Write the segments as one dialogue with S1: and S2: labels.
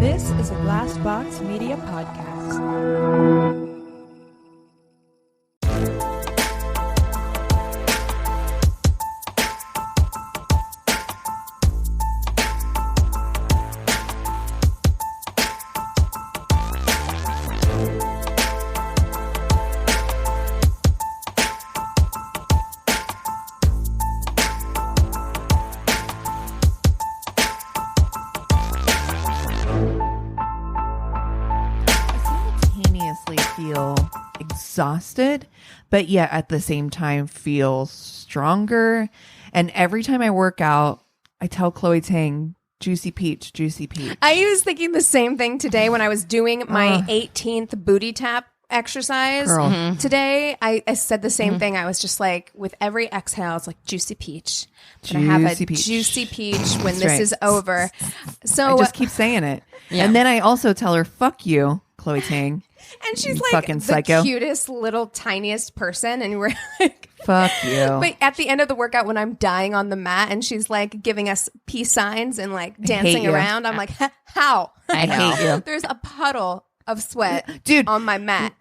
S1: This is a Glass Box Media podcast.
S2: Feel exhausted, but yet at the same time feel stronger. And every time I work out, I tell Chloe Tang, juicy peach, juicy peach.
S3: I was thinking the same thing today when I was doing my 18th booty tap exercise. Today. I said the same thing. I was just like, with every exhale, it's like juicy peach. But I have a juicy peach when this is over. So
S2: I just keep saying it. Yeah. And then I also tell her, fuck you, Chloe Tang.
S3: And she's like
S2: fucking
S3: the
S2: psycho.
S3: Cutest little tiniest person, and we're like,
S2: fuck you.
S3: But at the end of the workout, when I'm dying on the mat and she's like giving us peace signs and like dancing around, I'm like, how?
S2: I hate you.
S3: There's a puddle of sweat,
S2: dude,
S3: on my mat.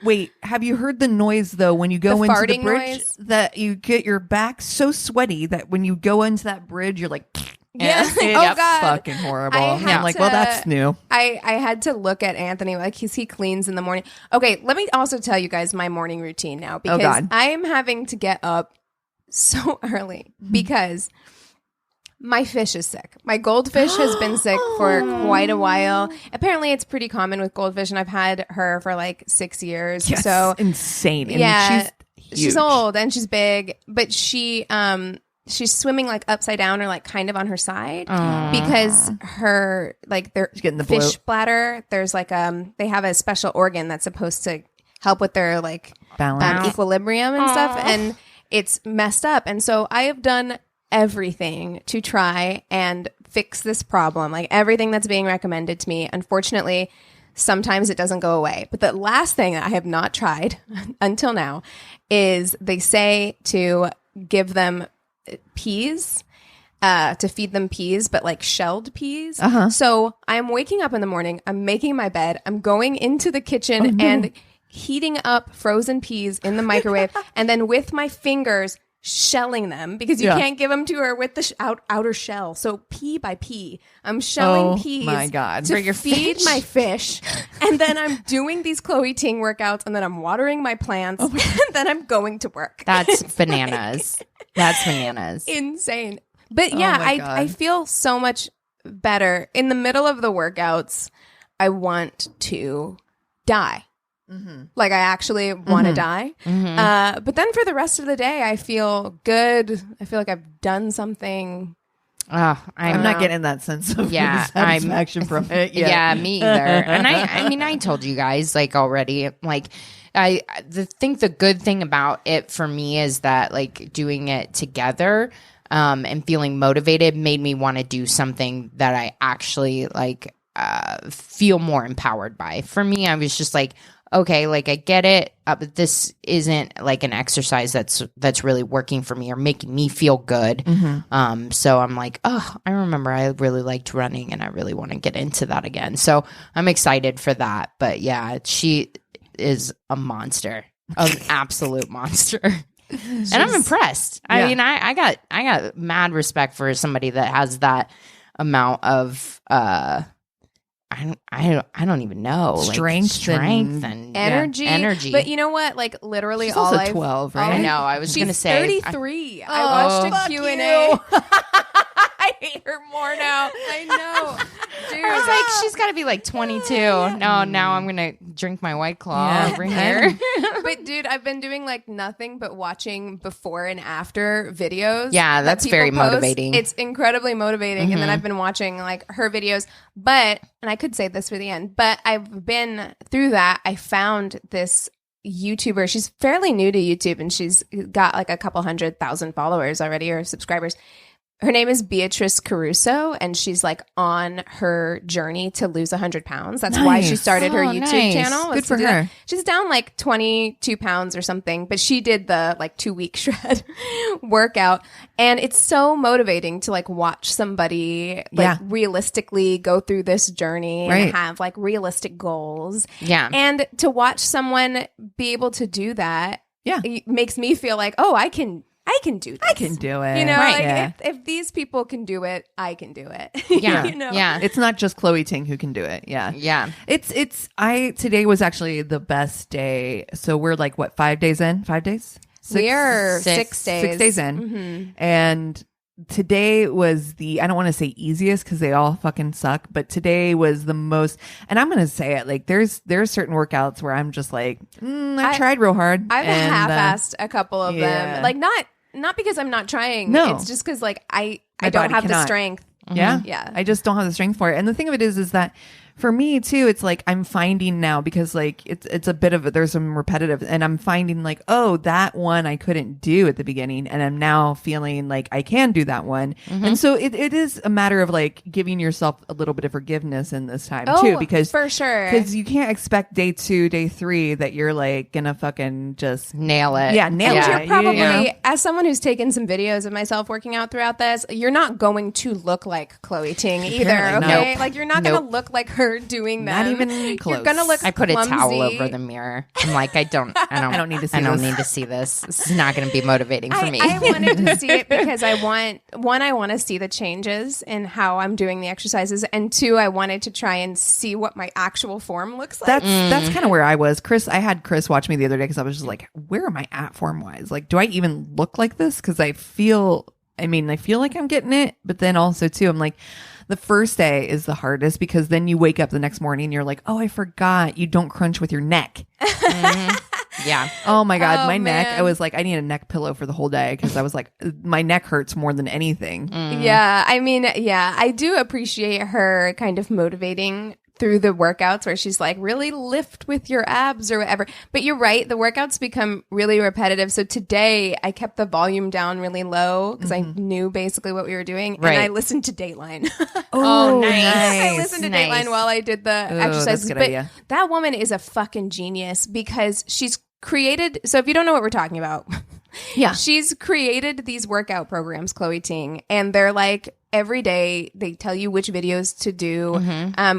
S2: Wait, have you heard the noise though when you go into the bridge
S3: noise?
S2: That you get your back so sweaty that when you go into that bridge, you're like.
S3: Yeah.
S2: Oh God, fucking horrible. I'm like, well, that's new.
S3: I had to look at Anthony like he cleans in the morning. Okay, let me also tell you guys my morning routine now because I am having to get up so early because my fish is sick. My goldfish has been sick for quite a while. Apparently, it's pretty common with goldfish, and I've had her for like 6 years.
S2: Yes,
S3: so
S2: insane.
S3: Yeah,
S2: she's
S3: old and she's big, but she's swimming like upside down or like kind of on her side because her like their
S2: getting the
S3: fish bladder. There's like they have a special organ that's supposed to help with their like equilibrium and stuff, and it's messed up. And so I have done everything to try and fix this problem, like everything that's being recommended to me. Unfortunately, sometimes it doesn't go away. But the last thing I have not tried until now is they say to give them peas, to feed them peas, but like shelled peas. So I'm waking up in the morning, I'm making my bed, I'm going into the kitchen and heating up frozen peas in the microwave, and then with my fingers shelling them because you can't give them to her with the outer shell. So pea by pea, I'm shelling peas.
S2: My God,
S3: to feed my fish, and then I'm doing these Chloe Ting workouts, and then I'm watering my plants, and then I'm going to work.
S4: That's bananas. That's bananas.
S3: Insane. But yeah, I feel so much better. In the middle of the workouts, I want to die. Like I actually want to die. But then for the rest of the day, I feel good. I feel like I've done something.
S2: I'm not getting that sense of satisfaction from it yet.
S4: Yeah, me either. And I mean, I told you guys like already, like I think the good thing about it for me is that like doing it together and feeling motivated made me want to do something that I actually like feel more empowered by. For me, I was just like, okay, like I get it, but this isn't like an exercise that's really working for me or making me feel good. So I'm like, oh, I remember I really liked running and I really want to get into that again. So I'm excited for that. But yeah, she is a monster, an absolute monster. And I'm impressed. I mean, I got mad respect for somebody that has that amount of I don't even know,
S2: strength
S4: and energy.
S3: But you know what? Like literally,
S2: she's
S3: all
S2: also 12, right?
S4: I know. I was going to say
S3: 33. I watched a Q&A. I hate her more now. I know. Dude.
S4: I was like, she's got to be like 22. No, now I'm going to drink my White Claw over here.
S3: But dude, I've been doing like nothing but watching before and after videos.
S4: Yeah, that's very motivating.
S3: It's incredibly motivating. And then I've been watching like her videos. But, and I could say this for the end, but I've been through that. I found this YouTuber. She's fairly new to YouTube and she's got like a couple 100,000 followers already or subscribers. Her name is Beatrice Caruso, and she's like on her journey to lose 100 pounds. That's why she started her YouTube channel.
S2: Good for her.
S3: She's down like 22 pounds or something, but she did the like 2-week shred workout. And it's so motivating to like watch somebody like realistically go through this journey and have like realistic goals.
S4: Yeah.
S3: And to watch someone be able to do that, it makes me feel like, oh, I can do this.
S2: I can do it.
S3: You know, like if these people can do it, I can do it.
S4: Yeah.
S3: You know?
S2: Yeah. It's not just Chloe Ting who can do it. Yeah.
S4: Yeah.
S2: Today was actually the best day. So we're like, what, 5 days in? 5 days?
S3: We are
S4: 6
S3: days.
S2: 6 days in.
S3: Mm-hmm.
S2: And today was I don't want to say easiest because they all fucking suck, but today was the most, and I'm going to say it, like there's certain workouts where I'm just like, I tried real hard.
S3: I've half-assed a couple of them. Like not because I'm not trying.
S2: No.
S3: It's just because like I don't have the strength.
S2: Yeah.
S3: Yeah.
S2: I just don't have the strength for it. And the thing of it is that for me too, it's like I'm finding now, because like it's a bit of there's some repetitive, and I'm finding like, oh, that one I couldn't do at the beginning, and I'm now feeling like I can do that one. And so it is a matter of like giving yourself a little bit of forgiveness in this time too, because
S3: for sure,
S2: because you can't expect day 2, day 3 that you're like gonna fucking just
S4: nail it.
S2: Yeah, nail it.
S3: You're probably, as someone who's taken some videos of myself working out throughout this, you're not going to look like Chloe Ting either.
S2: Apparently
S3: Okay,
S2: not.
S3: like you're not gonna look like her doing that.
S2: Not even close.
S3: You're gonna look.
S4: I put a towel
S3: clumsy.
S4: over the mirror. I'm like, I don't
S2: need to see
S4: I don't
S2: this.
S4: need to see this. This is not going to be motivating for me.
S3: I wanted to see it because I want to see the changes in how I'm doing the exercises, and 2, I wanted to try and see what my actual form looks like.
S2: That's kind of where I was. I had Chris watch me the other day because I was just like, where am I at form wise? Like, do I even look like this? Because I feel like I'm getting it, but then also too, I'm like, the first day is the hardest because then you wake up the next morning and you're like, oh, I forgot you don't crunch with your neck.
S4: Yeah.
S2: Oh my God, my
S3: man.
S2: neck. I was like, I need a neck pillow for the whole day because I was like, my neck hurts more than anything.
S3: Yeah, I mean, I do appreciate her kind of motivating through the workouts where she's like, really lift with your abs or whatever. But you're right, the workouts become really repetitive. So today I kept the volume down really low because I knew basically what we were doing.
S4: Right.
S3: And I listened to Dateline.
S4: Oh, nice.
S3: I listened to Dateline while I did the exercises.
S2: That's a good
S3: but
S2: idea.
S3: that woman is a fucking genius because she's created, so if you don't know what we're talking about, she's created these workout programs, Chloe Ting, and they're like, every day they tell you which videos to do,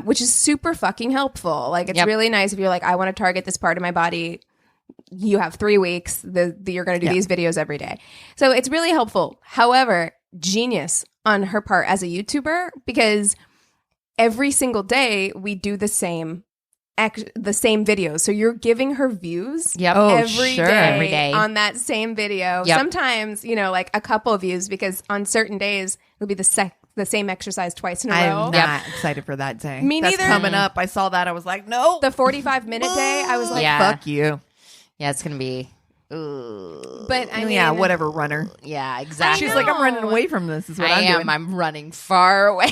S3: which is super fucking helpful. Like it's really nice if you're like, I want to target this part of my body. You have 3 weeks that you're going to do these videos every day. So it's really helpful. However, genius on her part as a YouTuber, because every single day we do the same videos. So you're giving her views every day on that same video.
S4: Yep.
S3: Sometimes, like a couple of views, because on certain days it'll be the same exercise twice in a row.
S2: I'm not excited for that day.
S3: Me
S2: That's
S3: neither.
S2: coming up. I saw that. I was like, no.
S3: The 45-minute day, I was like,
S2: Fuck you.
S4: Yeah, it's going to be.
S3: but I mean,
S2: whatever, runner.
S4: Yeah, exactly.
S2: She's like, I'm running away from this. Is what
S4: I
S2: I'm
S4: am.
S2: doing.
S4: I'm running far away.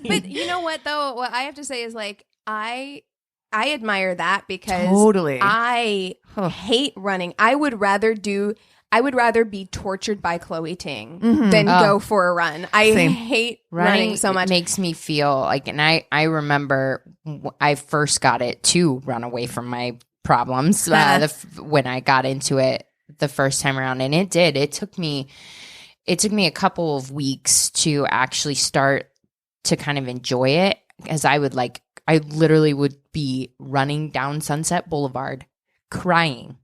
S3: But you know what though? What I have to say is like, I admire that because
S2: Totally.
S3: I hate running. I would rather be tortured by Chloe Ting than go for a run. I hate running so much.
S4: It makes me feel like, and I remember I first got it to run away from my problems when I got into it the first time around, and it took me a couple of weeks to actually start to kind of enjoy it, as I literally would be running down Sunset Boulevard crying.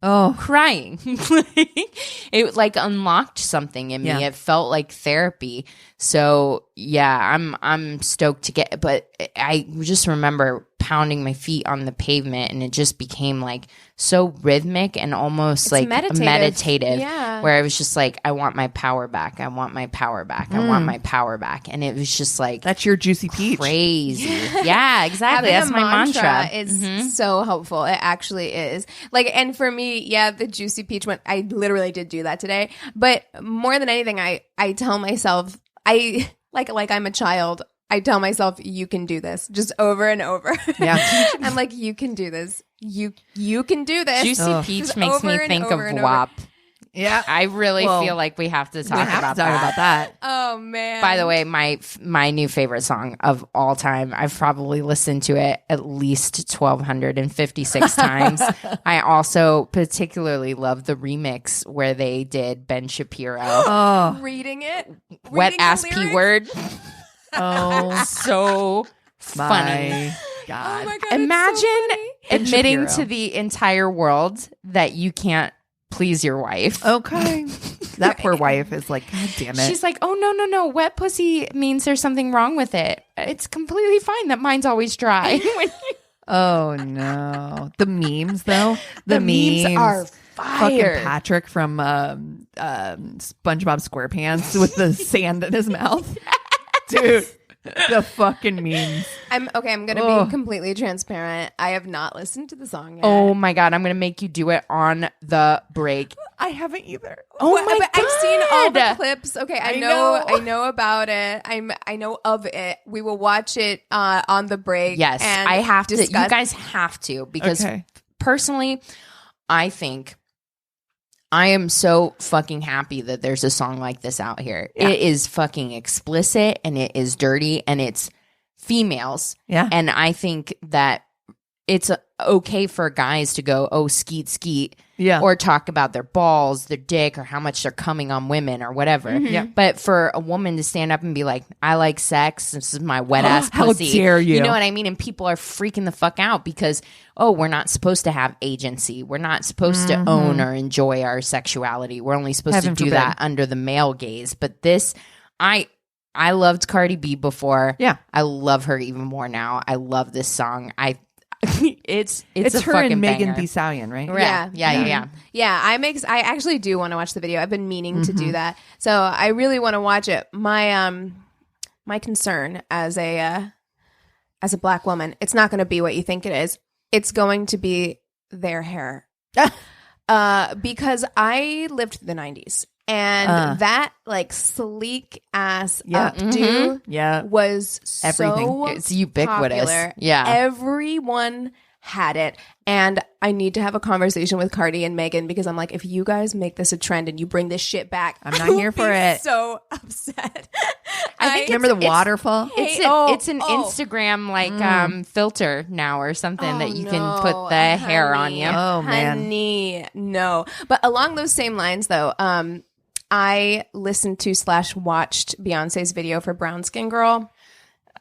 S4: It like unlocked something in me. It felt like therapy. So yeah, I'm stoked to get, but I just remember pounding my feet on the pavement, and it just became like so rhythmic and almost like meditative.
S3: Yeah.
S4: Where I was just like, I want my power back. I want my power back. I want my power back. And it was just like,
S2: that's your juicy peach.
S4: Crazy. Yeah, exactly. That's my mantra.
S3: Is so helpful. It actually is. Like, and for me, the juicy peach one, I literally did do that today. But more than anything, I tell myself, like I'm a child. I tell myself, you can do this, just over and over.
S2: Yeah.
S3: I'm like, you can do this. You can do this.
S4: Juicy peach makes me think of WAP.
S2: Yeah.
S4: I really feel like we have to talk about
S2: that.
S3: Oh man.
S4: By the way, my new favorite song of all time, I've probably listened to it at least 1,256 times. I also particularly love the remix where they did Ben Shapiro.
S3: Reading it.
S4: Wet
S3: reading
S4: ass
S3: the
S4: P
S3: lyrics.
S4: word.
S2: Oh,
S4: So funny.
S2: my God.
S3: Oh my God.
S4: Imagine
S3: it's so funny.
S4: admitting
S2: Ben Shapiro.
S4: to the entire world that you can't please your wife.
S2: Okay. That poor wife is like, God damn it.
S4: She's like, oh, no. Wet pussy means there's something wrong with it. It's completely fine that mine's always dry.
S2: Oh, no. The memes, though.
S4: The memes are
S2: Fucking
S4: fire.
S2: Patrick from SpongeBob SquarePants with the sand in his mouth. Dude, the fucking memes.
S3: I'm gonna be completely transparent. I have not listened to the song yet.
S4: Oh, my God. I'm going to make you do it on the break.
S2: I haven't either.
S4: Oh,
S3: But
S4: my God.
S3: I've seen all the clips. Okay, I
S2: know.
S3: know about it. I know of it. We will watch it on the break.
S4: Yes,
S3: and
S4: I have to.
S3: discuss.
S4: You guys have to, because
S2: Okay.
S4: personally, I think I am so fucking happy that there's a song like this out here.
S2: Yeah.
S4: It is fucking explicit and it is dirty and it's females.
S2: Yeah.
S4: And I think that it's okay for guys to go, oh, skeet, skeet.
S2: Yeah.
S4: Or talk about their balls, their dick, or how much they're coming on women or whatever.
S2: Yeah.
S4: But for a woman to stand up and be like, I like sex. This is my wet ass
S2: How
S4: pussy.
S2: dare you.
S4: You know what I mean? And people are freaking the fuck out because, oh, we're not supposed to have agency. We're not supposed to own or enjoy our sexuality. We're only supposed
S2: Heaven
S4: to do
S2: forbid.
S4: that under the male gaze. But this, I loved Cardi B before.
S2: Yeah.
S4: I love her even more now. I love this song. It's
S2: It's
S4: a
S2: her
S4: fucking
S2: and Megan
S4: banger.
S2: Thee Stallion, right?
S4: Yeah.
S3: Yeah, I actually do want to watch the video. I've been meaning to do that, so I really want to watch it. My concern as a black woman, it's not going to be what you think it is. It's going to be their hair, because I lived through the 90s, and that like sleek ass updo
S2: Yeah.
S3: was
S2: Everything.
S3: so
S4: It's ubiquitous.
S3: popular.
S4: Yeah.
S3: Everyone had it. And I need to have a conversation with Cardi and Megan because I'm like, if you guys make this a trend and you bring this shit back,
S2: I'm not here for it.
S3: So upset.
S4: I think
S2: Remember the waterfall?
S4: It's an Instagram like filter now or something that you can put the hair on you.
S2: Oh, man.
S3: Honey, no. But along those same lines, though, I listened to / watched Beyonce's video for Brown Skin Girl.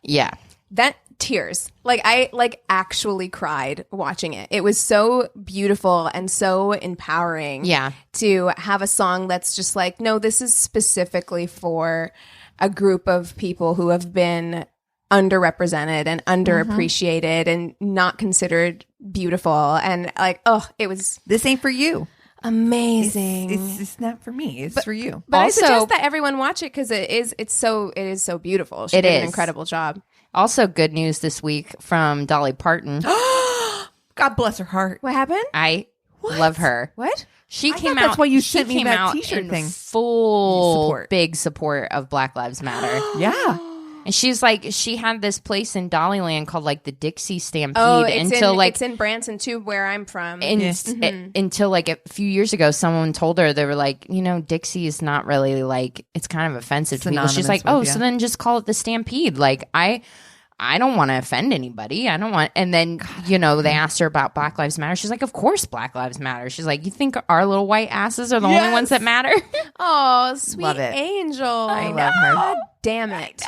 S4: Yeah.
S3: That tears. Like I actually cried watching it. It was so beautiful and so empowering.
S4: Yeah.
S3: To have a song that's just like, no, this is specifically for a group of people who have been underrepresented and underappreciated and not considered beautiful. And like, oh, it was
S2: This ain't for you.
S3: amazing.
S2: It's not for me. It's for you.
S3: But I
S4: Also-
S3: suggest that everyone watch it because it is so beautiful. She
S4: It
S3: did an
S4: is.
S3: incredible job.
S4: Also, good news this week from Dolly Parton.
S2: God bless her heart.
S3: What happened?
S4: I love her.
S3: What?
S4: She
S2: I
S4: came
S2: thought
S4: out.
S2: that's why you
S4: she
S2: sent me
S4: came
S2: that
S4: out
S2: t-shirt
S4: in
S2: thing.
S4: full
S2: Support.
S4: big support of Black Lives Matter.
S2: Yeah.
S4: And she's like, she had this place in Dollyland called like the Dixie Stampede
S3: Oh, it's
S4: until
S3: in Branson too, where I'm from.
S4: until like a few years ago, someone told her, they were like, you know, Dixie is not really like, it's kind of offensive to people. She's like,
S2: Synonymous
S4: oh,
S2: with,
S4: so
S2: yeah.
S4: then just call it the Stampede. Like I don't want to offend anybody. I don't want. And then, you know, they asked her about Black Lives Matter. She's like, of course Black Lives Matter. She's like, you think our little white asses are the only ones that matter?
S3: Oh, sweet
S2: Love it.
S3: angel.
S2: I love her.
S3: God damn it.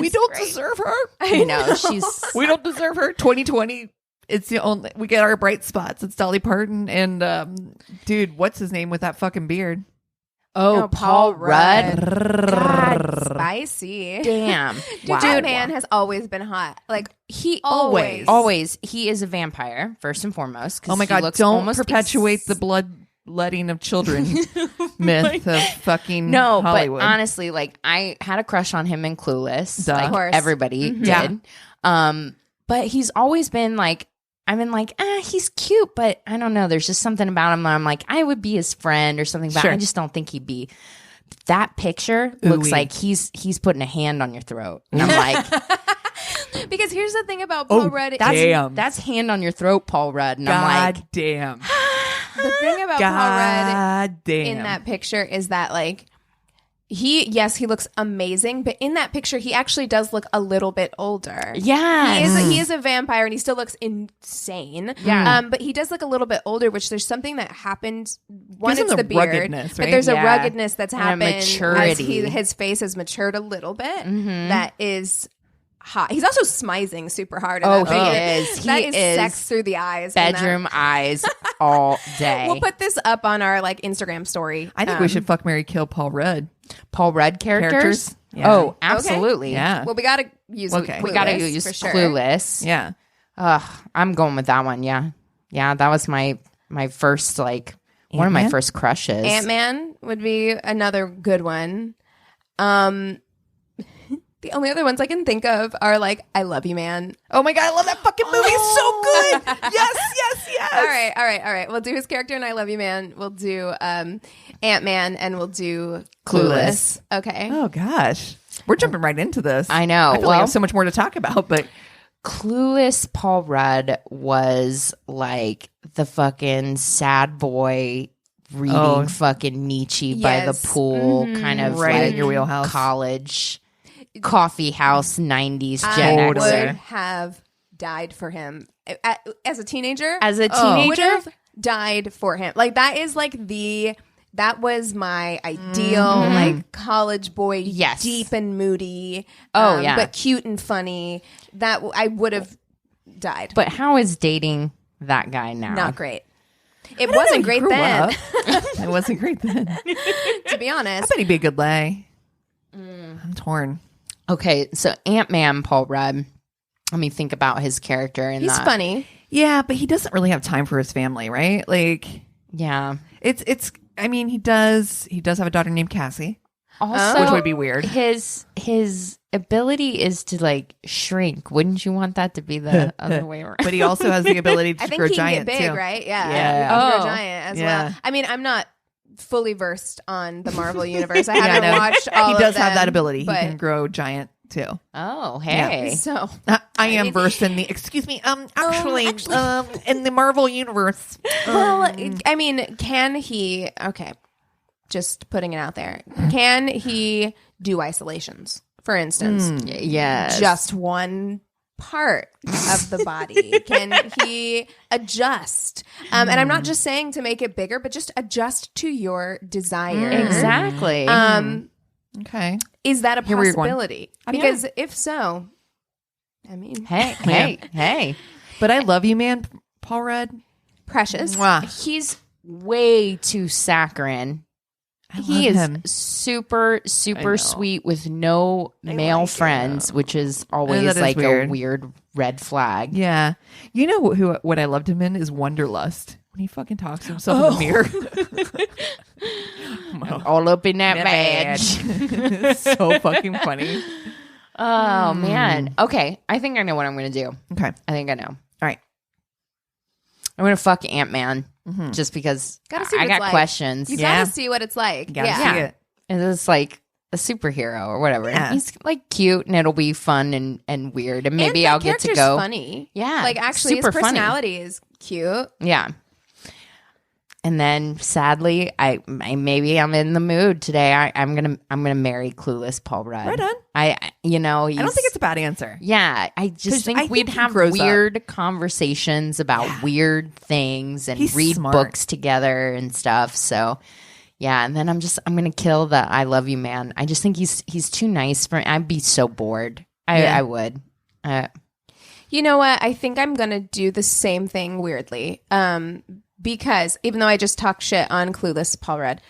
S2: We don't deserve her.
S4: I know. She's
S2: We don't deserve her. 2020. It's the only we get our bright spots. It's Dolly Parton and dude, what's his name with that fucking beard?
S3: Oh, Paul Rudd. God,
S2: Rudd.
S3: spicy.
S4: damn.
S3: Dude,
S4: Wow.
S3: that man has always been hot. Like,
S4: He
S3: always.
S4: always, he is a vampire, first and foremost. 'cause
S2: Oh my
S4: he
S2: god,
S4: looks
S2: don't
S4: almost
S2: perpetuate the bloodletting of children myth of fucking
S4: No,
S2: Hollywood.
S4: but honestly, like I had a crush on him in Clueless.
S2: Duh.
S4: Like
S3: Of course.
S4: everybody
S2: Yeah.
S4: did. But he's always been like, I've been like, he's cute, but I don't know. There's just something about him that I'm like, I would be his friend or something, but
S2: Sure.
S4: I just don't think he'd be. That picture looks
S2: Ooh-wee.
S4: like he's putting a hand on your throat. And I'm like,
S3: because here's the thing about Paul Rudd.
S2: damn.
S4: that's hand on your throat, Paul Rudd. And
S2: God
S4: I'm like,
S2: damn.
S3: The thing about Paul Rudd
S2: damn.
S3: in that picture is that like he looks amazing, but in that picture he actually does look a little bit older.
S4: Yeah,
S3: he is a vampire and he still looks insane.
S4: Yeah,
S3: but he does look a little bit older, which there's something that happened. One, it's the beard,
S2: ruggedness, right?
S3: but there's a ruggedness that's happened
S4: maturity.
S3: as his face has matured a little bit. That is hot. He's also smizing super hard.
S4: Oh, he is.
S3: That
S4: He
S3: is
S4: is
S3: sex through the eyes.
S4: bedroom eyes all day.
S3: We'll put this up on our like Instagram story.
S2: I think we should fuck, marry, kill Paul Rudd.
S4: Paul Rudd characters?
S2: Yeah.
S4: Oh, absolutely.
S2: Yeah.
S3: Well, we got to use
S2: Okay.
S4: We got to
S3: Clueless,
S4: use
S3: for sure.
S4: Clueless.
S2: Yeah.
S4: I'm going with that one. Yeah. Yeah. That was my first, like, one of my first crushes.
S3: Ant-Man would be another good one. The only other ones I can think of are like I Love You Man.
S2: Oh my God, I love that fucking movie. It's so good. Yes.
S3: All right. We'll do his character in I Love You Man. We'll do Ant-Man and we'll do
S4: Clueless.
S3: Okay.
S2: Oh gosh. We're jumping right into this.
S4: I know.
S2: I feel like I have so much more to talk about, but
S4: Clueless Paul Rudd was like the fucking sad boy reading fucking Nietzsche by the pool, kind of
S2: Right
S4: like
S2: in your wheelhouse.
S4: college coffee house 90s Gen
S3: I would
S4: Xer.
S3: have died for him as a teenager.
S4: As a
S3: would
S4: teenager?
S3: have died for him. Like that is like that was my ideal like college boy,
S4: Yes.
S3: deep and moody.
S4: Oh, yeah.
S3: but cute and funny. That I would have died.
S4: But how is dating that guy now?
S3: Not great. It wasn't great then.
S2: It wasn't great then.
S3: To be
S2: I
S3: honest.
S2: bet he'd be a good lay. I'm torn.
S4: Okay, so Ant-Man Paul Rudd. Let me think about his character in
S3: He's
S4: that.
S3: funny.
S2: Yeah, but he doesn't really have time for his family, right? Like
S4: Yeah.
S2: it's I mean, he does have a daughter named Cassie.
S4: Also,
S2: Which would be weird.
S4: His ability is to like shrink. Wouldn't you want that to be the other way around?
S2: But he also has the ability to
S3: I think
S2: grow
S3: he can
S2: giant
S3: get big,
S2: too.
S3: right? Yeah.
S2: Yeah.
S3: He can grow
S4: Oh.
S3: giant as
S2: Yeah.
S3: well. I mean, I'm not fully versed on the Marvel universe. I
S2: Yeah,
S3: haven't
S2: no.
S3: watched all
S2: He
S3: of
S2: does
S3: them,
S2: have that ability. He
S3: but-
S2: can grow giant too.
S4: Oh, hey.
S3: So
S2: I am versed in the actually in the Marvel universe.
S3: well, I mean, can he? Okay, just putting it out there. Can he do isolations, for instance?
S4: Yes.
S3: Just one part of the body. Can he adjust? And I'm not just saying to make it bigger, but just adjust to your desire.
S4: Exactly.
S2: Okay.
S3: Is that a
S2: Hear where you're going.
S3: possibility? Because if so, I mean,
S4: hey.
S2: But I love you, man, Paul Rudd.
S3: precious.
S2: Mwah.
S4: He's way too saccharine. He
S2: love
S4: is
S2: him.
S4: super
S2: know.
S4: sweet with no male friends, which is always
S2: that is
S4: like
S2: weird.
S4: a weird red flag.
S2: Yeah. You know what I loved him in is Wonderlust. When he fucking talks to himself in the mirror.
S4: All up in that badge.
S2: So fucking funny.
S4: Oh, man. Okay. I think I know what I'm going to do.
S2: Okay.
S4: I think I know.
S2: All right.
S4: I'm going to fuck Ant-Man just because
S3: Gotta see what
S4: I
S3: it's
S4: got
S3: like.
S4: questions.
S3: You
S2: Yeah.
S3: gotta see what it's like.
S2: Gotta
S3: Yeah.
S2: see it.
S4: And it's like a superhero or whatever.
S2: Yeah.
S4: He's like cute and it'll be fun and weird. And maybe
S3: And
S4: I'll
S3: that
S4: get to
S3: character's
S4: go.
S3: funny.
S4: Yeah,
S3: Like actually,
S4: super
S3: his
S4: funny.
S3: personality is cute.
S4: Yeah. And then sadly, I maybe I'm in the mood today. I'm gonna marry Clueless Paul Rudd.
S2: Right on.
S4: I
S2: I don't think it's a bad answer.
S4: Yeah, I just
S2: 'Cause
S4: think
S2: I
S4: we'd
S2: think he
S4: have
S2: grows up.
S4: weird conversations about weird things and
S2: He's
S4: read
S2: smart.
S4: books together and stuff. So, yeah, and then I'm gonna kill the I love you man. I just think he's too nice for me. I'd be so bored. I would.
S3: You know what? I think I'm gonna do the same thing weirdly. Because even though I just talked shit on Clueless Paul Rudd,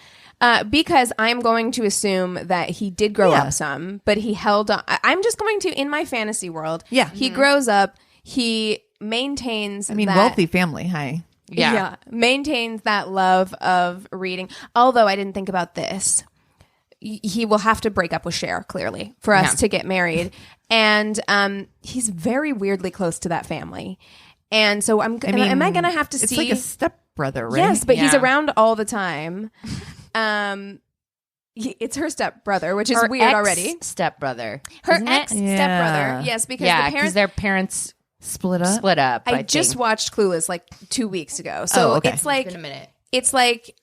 S3: because I'm going to assume that he did grow up some, but he held on. I'm just going to, in my fantasy world, he grows up, he maintains.
S2: Wealthy family. Hi.
S4: Yeah.
S3: Maintains that love of reading. Although I didn't think about this. He will have to break up with Cher, clearly, for us to get married. And he's very weirdly close to that family. And so am I going to have to
S2: it's
S3: see?
S2: like a stepbrother, right?
S3: Yes, but he's
S4: Yeah.
S3: around all the time. It's her stepbrother, which is
S4: Her
S3: weird already.
S4: Stepbrother.
S3: Her
S4: isn't it?
S3: ex-stepbrother. Yes, because
S4: Yeah,
S3: the
S4: because
S3: parents.
S4: their parents
S2: split up.
S4: split up.
S3: I just
S4: think.
S3: watched Clueless like 2 weeks ago. So
S2: Oh, okay.
S3: it's like
S4: It's been a minute.
S3: it's like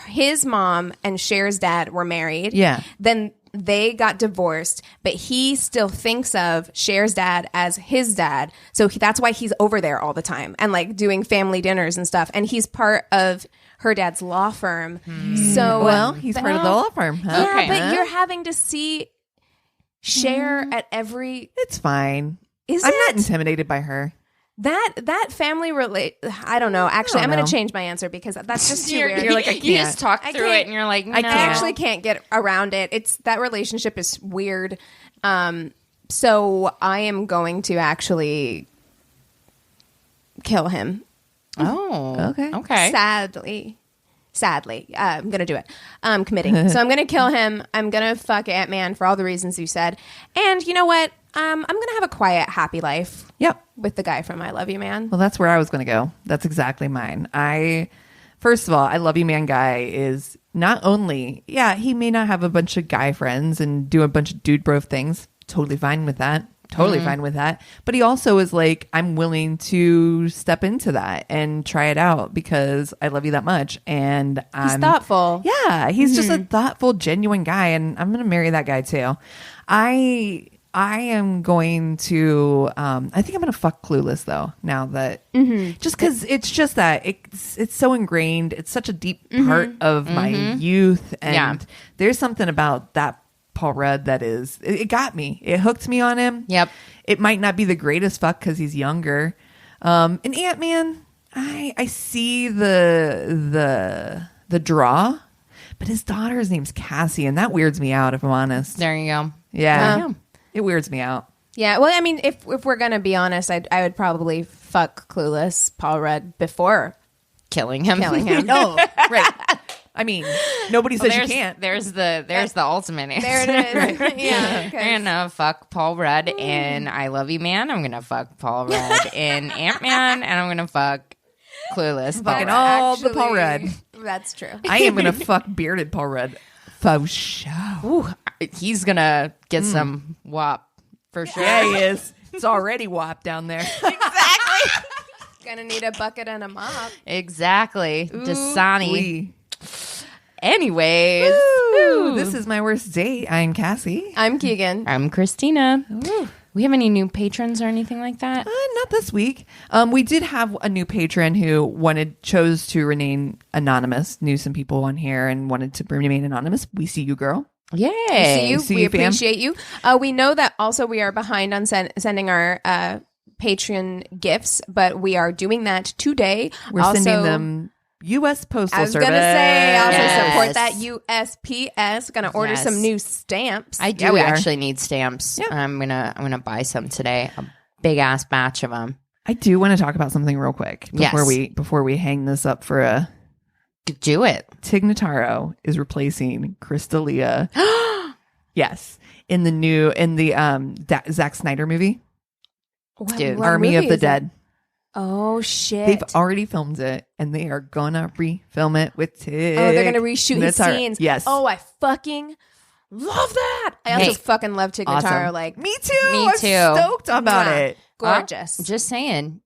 S3: his mom and Cher's dad were married.
S2: Yeah.
S3: Then they got divorced, but he still thinks of Cher's dad as his dad. So that's why he's over there all the time and like doing family dinners and stuff. And he's part of her dad's law firm. So
S2: well, he's part of the law firm. Huh?
S3: Yeah,
S4: Okay.
S3: but you're having to see Cher at every.
S2: It's fine.
S3: Is
S2: I'm
S3: it?
S2: not intimidated by her.
S3: That family I don't know. Actually, I'm going
S2: know.
S3: to change my answer because that's just too
S4: You're,
S3: weird.
S2: You're like, I
S4: you
S2: can't.
S4: just talk
S3: I
S4: through
S3: can't-
S4: it and you're like, no.
S2: I
S3: I
S2: can't.
S3: actually can't get around it. It's that relationship is weird. So I am going to actually kill him.
S4: Oh,
S2: Okay.
S4: Okay.
S3: Sadly, I'm gonna do it. I'm committing. So I'm gonna kill him. I'm gonna fuck Ant-Man for all the reasons you said. And you know what? I'm gonna have a quiet, happy life
S2: Yep.
S3: with the guy from I Love You Man.
S2: Well, that's where I was going to go. That's exactly mine. First of all, I Love You Man guy is not only, he may not have a bunch of guy friends and do a bunch of dude bro things. Totally fine with that. Totally fine with that. But he also is like, I'm willing to step into that and try it out because I love you that much. And
S3: He's thoughtful.
S2: Yeah, he's just a thoughtful, genuine guy, and I'm going to marry that guy too. I am going to. I think I'm going to fuck Clueless though. Now that just because it's just that it's so ingrained. It's such a deep part of my youth, and there's something about that Paul Rudd that is. It got me. It hooked me on him.
S4: Yep.
S2: It might not be the greatest fuck because he's younger. And Ant-Man, I see the draw, but his daughter's name's Cassie, and that weirds me out if I'm honest.
S4: There you go.
S2: Yeah. It weirds me out.
S3: Yeah, well, I mean, if we're gonna be honest, I would probably fuck Clueless Paul Rudd before
S4: Killing him.
S2: No, right. I mean, nobody says you can't.
S4: There's the ultimate answer.
S3: There it is. Yeah,
S4: I'm gonna fuck Paul Rudd in I Love You Man. I'm gonna fuck Paul Rudd in Ant-Man, and I'm gonna fuck Clueless.
S2: Fucking all the Paul Rudd.
S3: That's true.
S2: I am gonna fuck bearded Paul Rudd. Faux show.
S4: Ooh, he's gonna get some wop for sure.
S2: Yeah, he is. It's already WAP down there.
S4: Exactly.
S3: Gonna need a bucket and a mop.
S4: Exactly. Dasani.
S2: Wee.
S4: Anyways.
S2: Ooh, this is my worst date. I'm Cassie.
S3: I'm Keegan.
S4: I'm Christina. We have any new patrons or anything like that?
S2: Not this week. We did have a new patron who chose to remain anonymous. Knew some people on here and wanted to remain anonymous. We see you, girl.
S4: Yay.
S3: See you.
S2: See
S3: We
S2: you, fam.
S3: appreciate you. We know that also we are behind on sending our Patreon gifts, but we are doing that today.
S2: We're
S3: also,
S2: sending them U.S. Postal
S3: I was
S2: Service.
S3: gonna say also
S4: Yes.
S3: support that USPS. Gonna order
S4: Yes.
S3: some new stamps.
S4: I do
S2: Yeah, we are.
S4: actually need stamps.
S2: Yeah.
S4: I'm gonna buy some today. A big ass batch of them.
S2: I do want to talk about something real quick before
S4: Yes.
S2: we hang this up for a.
S4: Do it.
S2: Tig Notaro is replacing Crystalia. Yes, in the Zack Snyder movie,
S4: Dude.
S2: Army
S3: movie
S2: of the
S3: is it?
S2: Dead.
S3: Oh shit!
S2: They've already filmed it, and they are gonna refilm it with Tig.
S3: Oh, they're gonna reshoot his
S2: Notaro.
S3: scenes.
S2: Yes.
S3: Oh, I fucking love that. I also
S4: Hey.
S3: fucking love Tig
S2: Awesome.
S3: Notaro. Like,
S2: Me too.
S4: Me
S2: I'm
S4: too.
S2: stoked about
S3: Mwah.
S2: it.
S3: gorgeous.
S4: Just saying.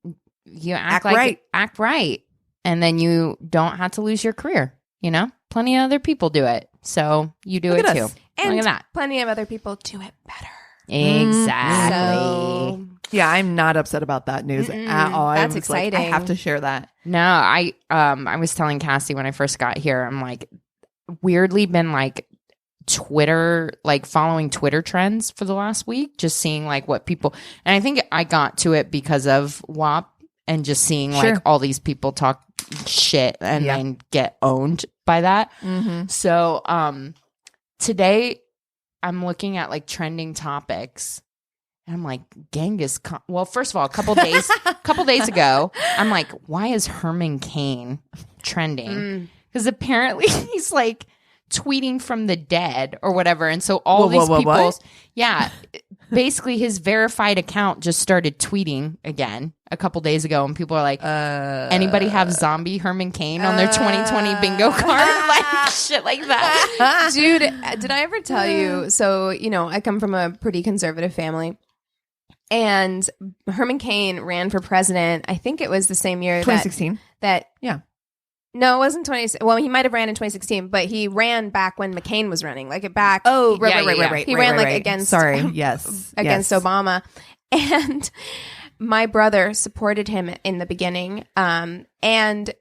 S4: You
S2: Act
S4: act right, and then you don't have to lose your career. You know, plenty of other people do it, so you do
S2: Look
S4: it
S2: at
S4: too.
S2: us.
S3: and
S4: Look at that.
S3: plenty of other people do it better.
S4: Exactly.
S3: So
S2: Yeah, I'm not upset about that news at all.
S3: That's
S2: I was like, I
S3: exciting.
S2: have to share that.
S4: No, I was telling Cassie when I first got here, I'm like weirdly been like Twitter, like following Twitter trends for the last week, just seeing like what people, and I think I got to it because of WAP and just seeing like
S2: Sure.
S4: all these people talk shit and
S2: Yeah.
S4: then get owned by that.
S2: Mm-hmm.
S4: So today I'm looking at like trending topics. And I'm like, Genghis Khan. Well, first of all, a couple days ago, I'm like, why is Herman Cain trending? Because apparently he's like tweeting from the dead or whatever. And so all these people,
S2: what?
S4: yeah, basically his verified account just started tweeting again a couple days ago. And people are like, anybody have zombie Herman Cain on their 2020 bingo card? Like shit like that.
S3: dude, did I ever tell you? So, you know, I come from a pretty conservative family. And Herman Cain ran for president. I think it was the same year
S2: 2016.
S3: that
S2: Yeah.
S3: No, it wasn't 20. Well, he might have ran in 2016, but he ran back when McCain was running, like back.
S2: Oh, right.
S3: He ran against.
S2: Sorry, yes,
S3: against Obama, and my brother supported him in the beginning, and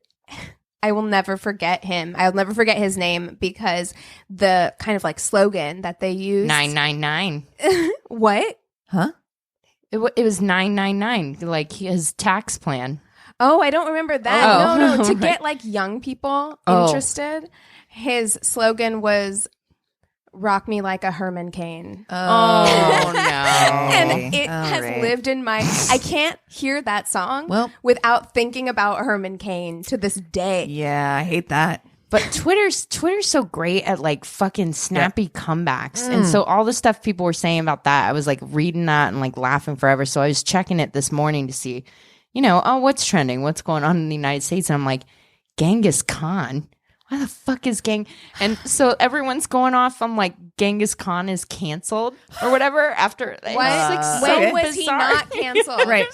S3: I will never forget him. I'll never forget his name because the kind of like slogan that they used
S4: 999.
S3: What?
S2: Huh?
S4: It was 999, like his tax plan.
S3: Oh, I don't remember that. No. To
S4: Right.
S3: get like young people interested, his slogan was "Rock me like a Herman Cain."
S4: Oh no!
S3: And it has lived in my. I can't hear that song without thinking about Herman Cain to this day.
S2: Yeah, I hate that.
S4: But Twitter's so great at like fucking snappy comebacks. And so all the stuff people were saying about that, I was like reading that and like laughing forever. So I was checking it this morning to see, what's trending, what's going on in the United States. And I'm like, Genghis Khan. Why the fuck is And so everyone's going off. I'm like, Genghis Khan is canceled or whatever after.
S3: When was he not canceled?
S2: Right.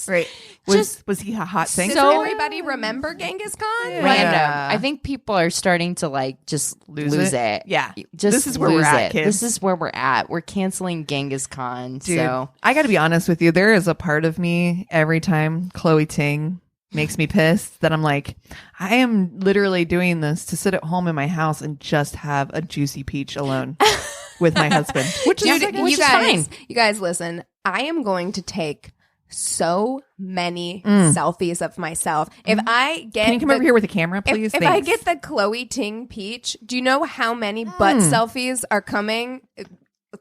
S4: Right.
S2: Was he a hot thing?
S3: Does everybody remember Genghis Khan?
S4: Random. I think people are starting to like just lose it.
S2: Yeah.
S4: Just
S2: this is where we're at, kids.
S4: This is where we're at. We're canceling Genghis Khan.
S2: Dude,
S4: so
S2: I got to be honest with you. There is a part of me every time Chloe Ting makes me pissed that I'm like, I am literally doing this to sit at home in my house and just have a juicy peach alone with my husband, which is fine.
S3: You guys, listen. I am going to take so many selfies of myself. If I get,
S2: can you come over here with a camera, please?
S3: If I get the Chloe Ting peach, do you know how many butt selfies are coming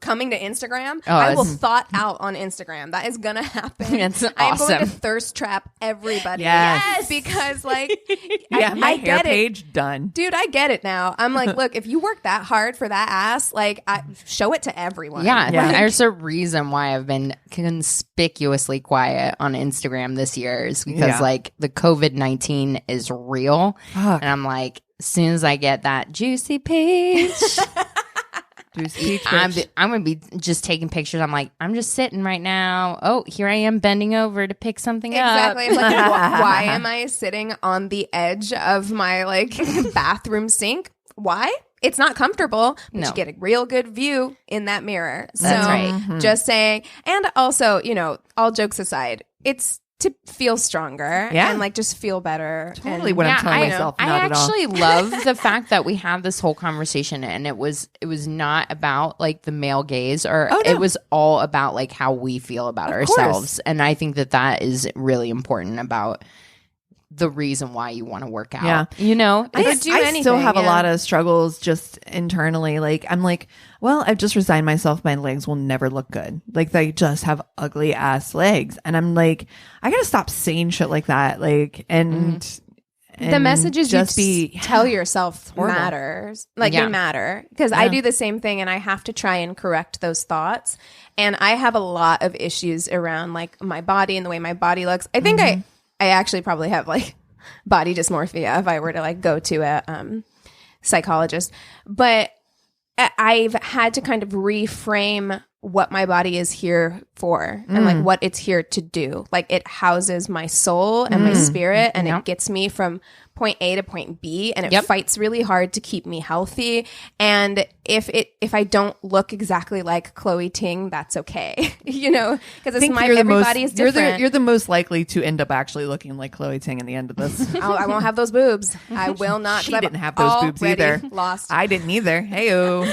S3: to Instagram? I will thought out on Instagram. That is gonna happen.
S4: It's awesome.
S3: I'm going to thirst trap everybody.
S2: Yes.
S3: Because like
S2: my
S3: I
S2: hair
S3: get
S2: page
S3: it.
S2: done.
S3: Dude, I get it now. I'm like, look, if you work that hard for that ass, like show it to everyone.
S4: Yeah.
S3: Like,
S4: There's a reason why I've been conspicuously quiet on Instagram this year is because like the COVID-19 is real.
S2: Fuck.
S4: And I'm like, as soon as I get that juicy peach, I'm going to be just taking pictures. I'm like, I'm just sitting right now. Oh, here I am bending over to pick something
S3: exactly.
S4: up.
S3: It's like, why am I sitting on the edge of my like bathroom sink? Why? It's not comfortable, but you get a real good view in that mirror.
S4: That's right.
S3: Just saying. And also, all jokes aside, it's to feel stronger and like just feel better.
S2: Totally what I'm telling myself.
S4: I actually love the fact that we have this whole conversation and it was not about like the male gaze or it was all about like how we feel about ourselves. And I think that is really important about the reason why you want to work out.
S2: Yeah.
S3: I
S2: still have a lot of struggles just internally. Like I'm like, well, I've just resigned myself. My legs will never look good. Like they just have ugly ass legs. And I'm like, I got to stop saying shit like that. Like, and
S3: the messages tell yourself matters. Like they matter because I do the same thing and I have to try and correct those thoughts. And I have a lot of issues around like my body and the way my body looks. I think I actually probably have like body dysmorphia if I were to like go to a psychologist. But I've had to kind of reframe what my body is here for and like what it's here to do. Like it houses my soul and my spirit and it gets me from point A to point B and it fights really hard to keep me healthy. And if I don't look exactly like Chloe Ting, that's okay. Because everybody is different.
S2: You're the most likely to end up actually looking like Chloe Ting in the end of this.
S3: I won't have those boobs. I will not.
S2: She didn't have those boobs either.
S3: Lost.
S2: I didn't either. Heyo.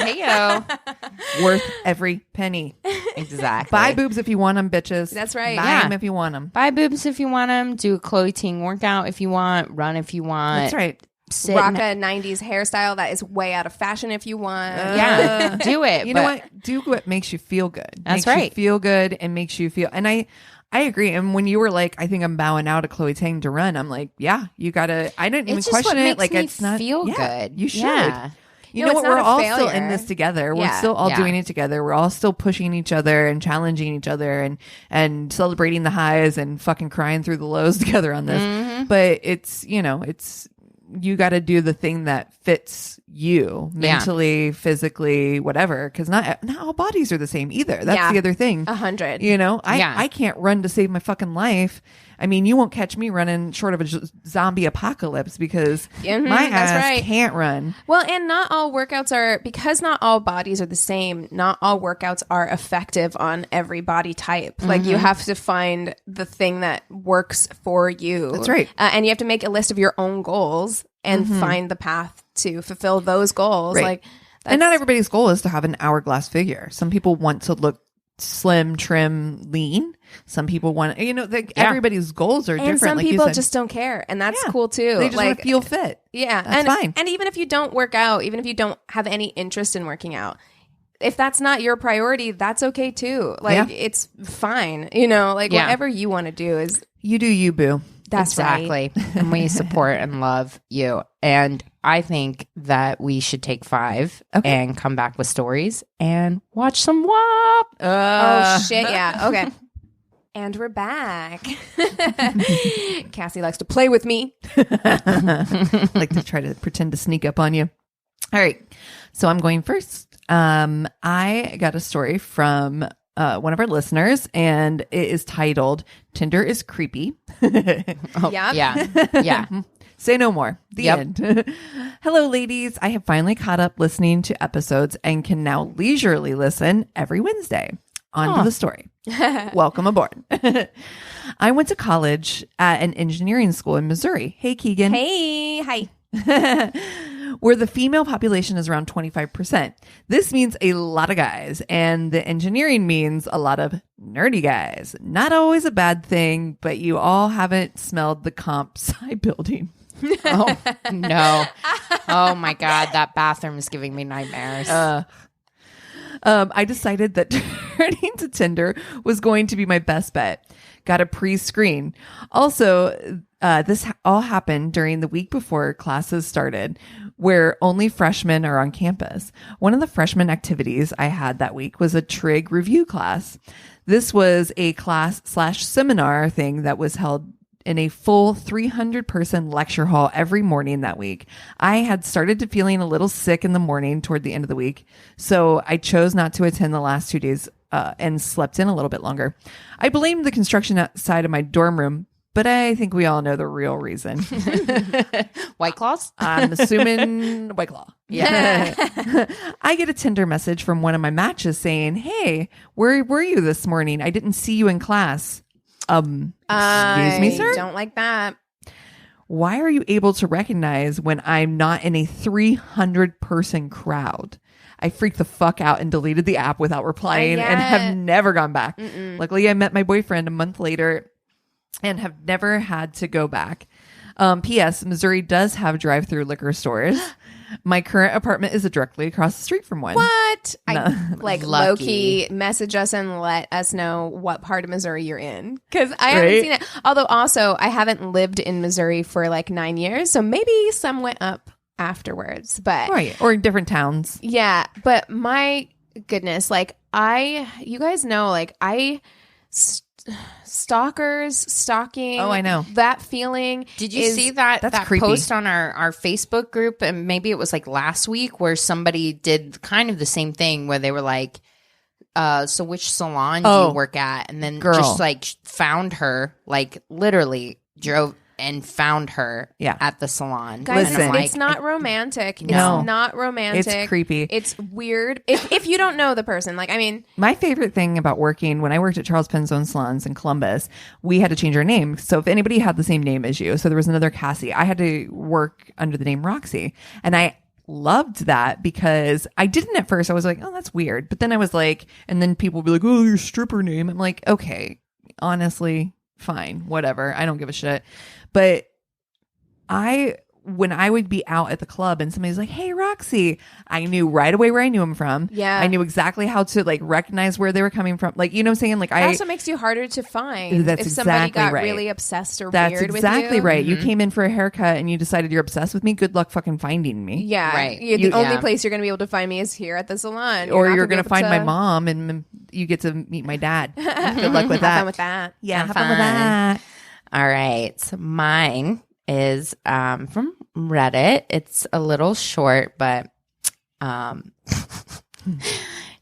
S2: Worth every penny.
S4: Exactly.
S2: Buy boobs if you want them, bitches.
S3: That's right.
S2: Buy them if you want them.
S4: Buy boobs if you want them. Do a Chloe Ting workout if you want. Run if you want.
S2: That's right.
S3: Rock a 90s hairstyle that is way out of fashion if you want.
S4: Do it.
S2: You know what? Do what makes you feel good.
S4: That's
S2: makes
S4: right.
S2: You feel good and makes you feel. And I agree. And when you were like, I think I'm bowing out to Chloe Ting to run, I'm like, yeah, you gotta. I didn't even question it. Like it's not
S4: feel good.
S2: You should.
S4: Yeah.
S2: You know what?
S3: It's not
S2: We're
S3: a
S2: all
S3: failure.
S2: still in this together. We're still all doing it together. We're all still pushing each other and challenging each other and celebrating the highs and fucking crying through the lows together on this. But it's you got to do the thing that fits you mentally, physically, whatever. Because not all bodies are the same either. That's the other thing.
S3: 100.
S2: You know, I can't run to save my fucking life. I mean, you won't catch me running short of a zombie apocalypse because my ass can't run.
S3: Well, and not all workouts are, because not all bodies are the same, not all workouts are effective on every body type. Like you have to find the thing that works for you.
S2: That's right.
S3: And you have to make a list of your own goals and find the path to fulfill those goals.
S2: Right.
S3: Like,
S2: and not everybody's goal is to have an hourglass figure. Some people want to look slim, trim, lean. Some people want, everybody's goals are different.
S3: And some
S2: like
S3: people
S2: you said.
S3: just don't care. And that's cool too.
S2: They just want to feel fit.
S3: Yeah.
S2: That's fine.
S3: And even if you don't work out, even if you don't have any interest in working out, if that's not your priority, that's okay too. Like it's fine. Whatever you want to do is.
S2: You do you, boo.
S3: That's
S4: exactly.
S3: Right.
S4: And we support and love you. And I think that we should take 5 and come back with stories and watch some WAP.
S3: Oh, shit. Yeah. Okay. And we're back. Cassie likes to play with me.
S2: Like to try to pretend to sneak up on you. All right. So I'm going first. I got a story from one of our listeners, and it is titled "Tinder is Creepy."
S4: Yeah.
S2: Say no more. The end. Hello, ladies. I have finally caught up listening to episodes and can now leisurely listen every Wednesday. On to the story. Welcome aboard. I went to college at an engineering school in Missouri. Hey, Keegan.
S3: Hey. Hi.
S2: Where the female population is around 25%. This means a lot of guys, and the engineering means a lot of nerdy guys. Not always a bad thing, but you all haven't smelled the comp sci building.
S4: Oh, no. Oh, my God. That bathroom is giving me nightmares.
S2: I decided that turning to Tinder was going to be my best bet. Got a pre-screen. Also, this all happened during the week before classes started, where only freshmen are on campus. One of the freshman activities I had that week was a trig review class. This was a class/seminar thing that was held in a full 300-person lecture hall every morning that week. I had started to feeling a little sick in the morning toward the end of the week, so I chose not to attend the last 2 days and slept in a little bit longer. I blamed the construction outside of my dorm room, but I think we all know the real reason.
S4: White Claws?
S2: I'm assuming White Claw.
S4: Yeah.
S2: I get a Tinder message from one of my matches saying, "Hey, where were you this morning? I didn't see you in class." Excuse me, sir?
S3: Don't like that.
S2: Why are you able to recognize when I'm not in a 300-person crowd? I freaked the fuck out and deleted the app without replying and have never gone back. Luckily, I met my boyfriend a month later and have never had to go back. P.S. Missouri does have drive-through liquor stores. My current apartment is directly across the street from one.
S3: What?
S2: No.
S3: Low-key message us and let us know what part of Missouri you're in. Because I haven't seen it. Although also, I haven't lived in Missouri for 9 years. So maybe some went up afterwards. But
S2: or in different towns.
S3: Yeah. But my goodness, you guys know, stalking.
S2: Oh, I know.
S3: That feeling.
S4: Did you see that
S2: creepy.
S4: post on our Facebook group? And maybe it was last week where somebody did kind of the same thing where they were like, so which salon do you work at? And then just found her, literally drove and found her at the salon.
S3: Guys,
S2: Listen,
S3: it's not romantic.
S2: No.
S3: It's not romantic.
S2: It's creepy.
S3: It's weird. If you don't know the person,
S2: my favorite thing about working, when I worked at Charles Penn Zone Salons in Columbus, we had to change our name. So if anybody had the same name as you, so there was another Cassie, I had to work under the name Roxy. And I loved that because I didn't at first. I was like, oh, that's weird. But then I was like, and then people would be like, oh, your stripper name. I'm like, okay, honestly, fine, whatever. I don't give a shit. But when I would be out at the club and somebody's like, hey, Roxy, I knew right away where I knew them from.
S3: Yeah.
S2: I knew exactly how to recognize where they were coming from. You know what I'm saying?
S3: It also makes you harder to find
S2: that's
S3: if somebody
S2: exactly
S3: got
S2: right.
S3: really obsessed or
S2: That's
S3: weird with you.
S2: exactly right.
S3: Mm-hmm.
S2: You came in for a haircut and you decided you're obsessed with me. Good luck fucking finding me.
S3: Yeah.
S4: Right.
S3: The only place you're going to be able to find me is here at the salon.
S2: Or you're going to find my mom and you get to meet my dad. Good luck with that.
S3: Have fun with that.
S2: Yeah, have fun with that.
S4: All right. So mine is from read it. It's a little short, but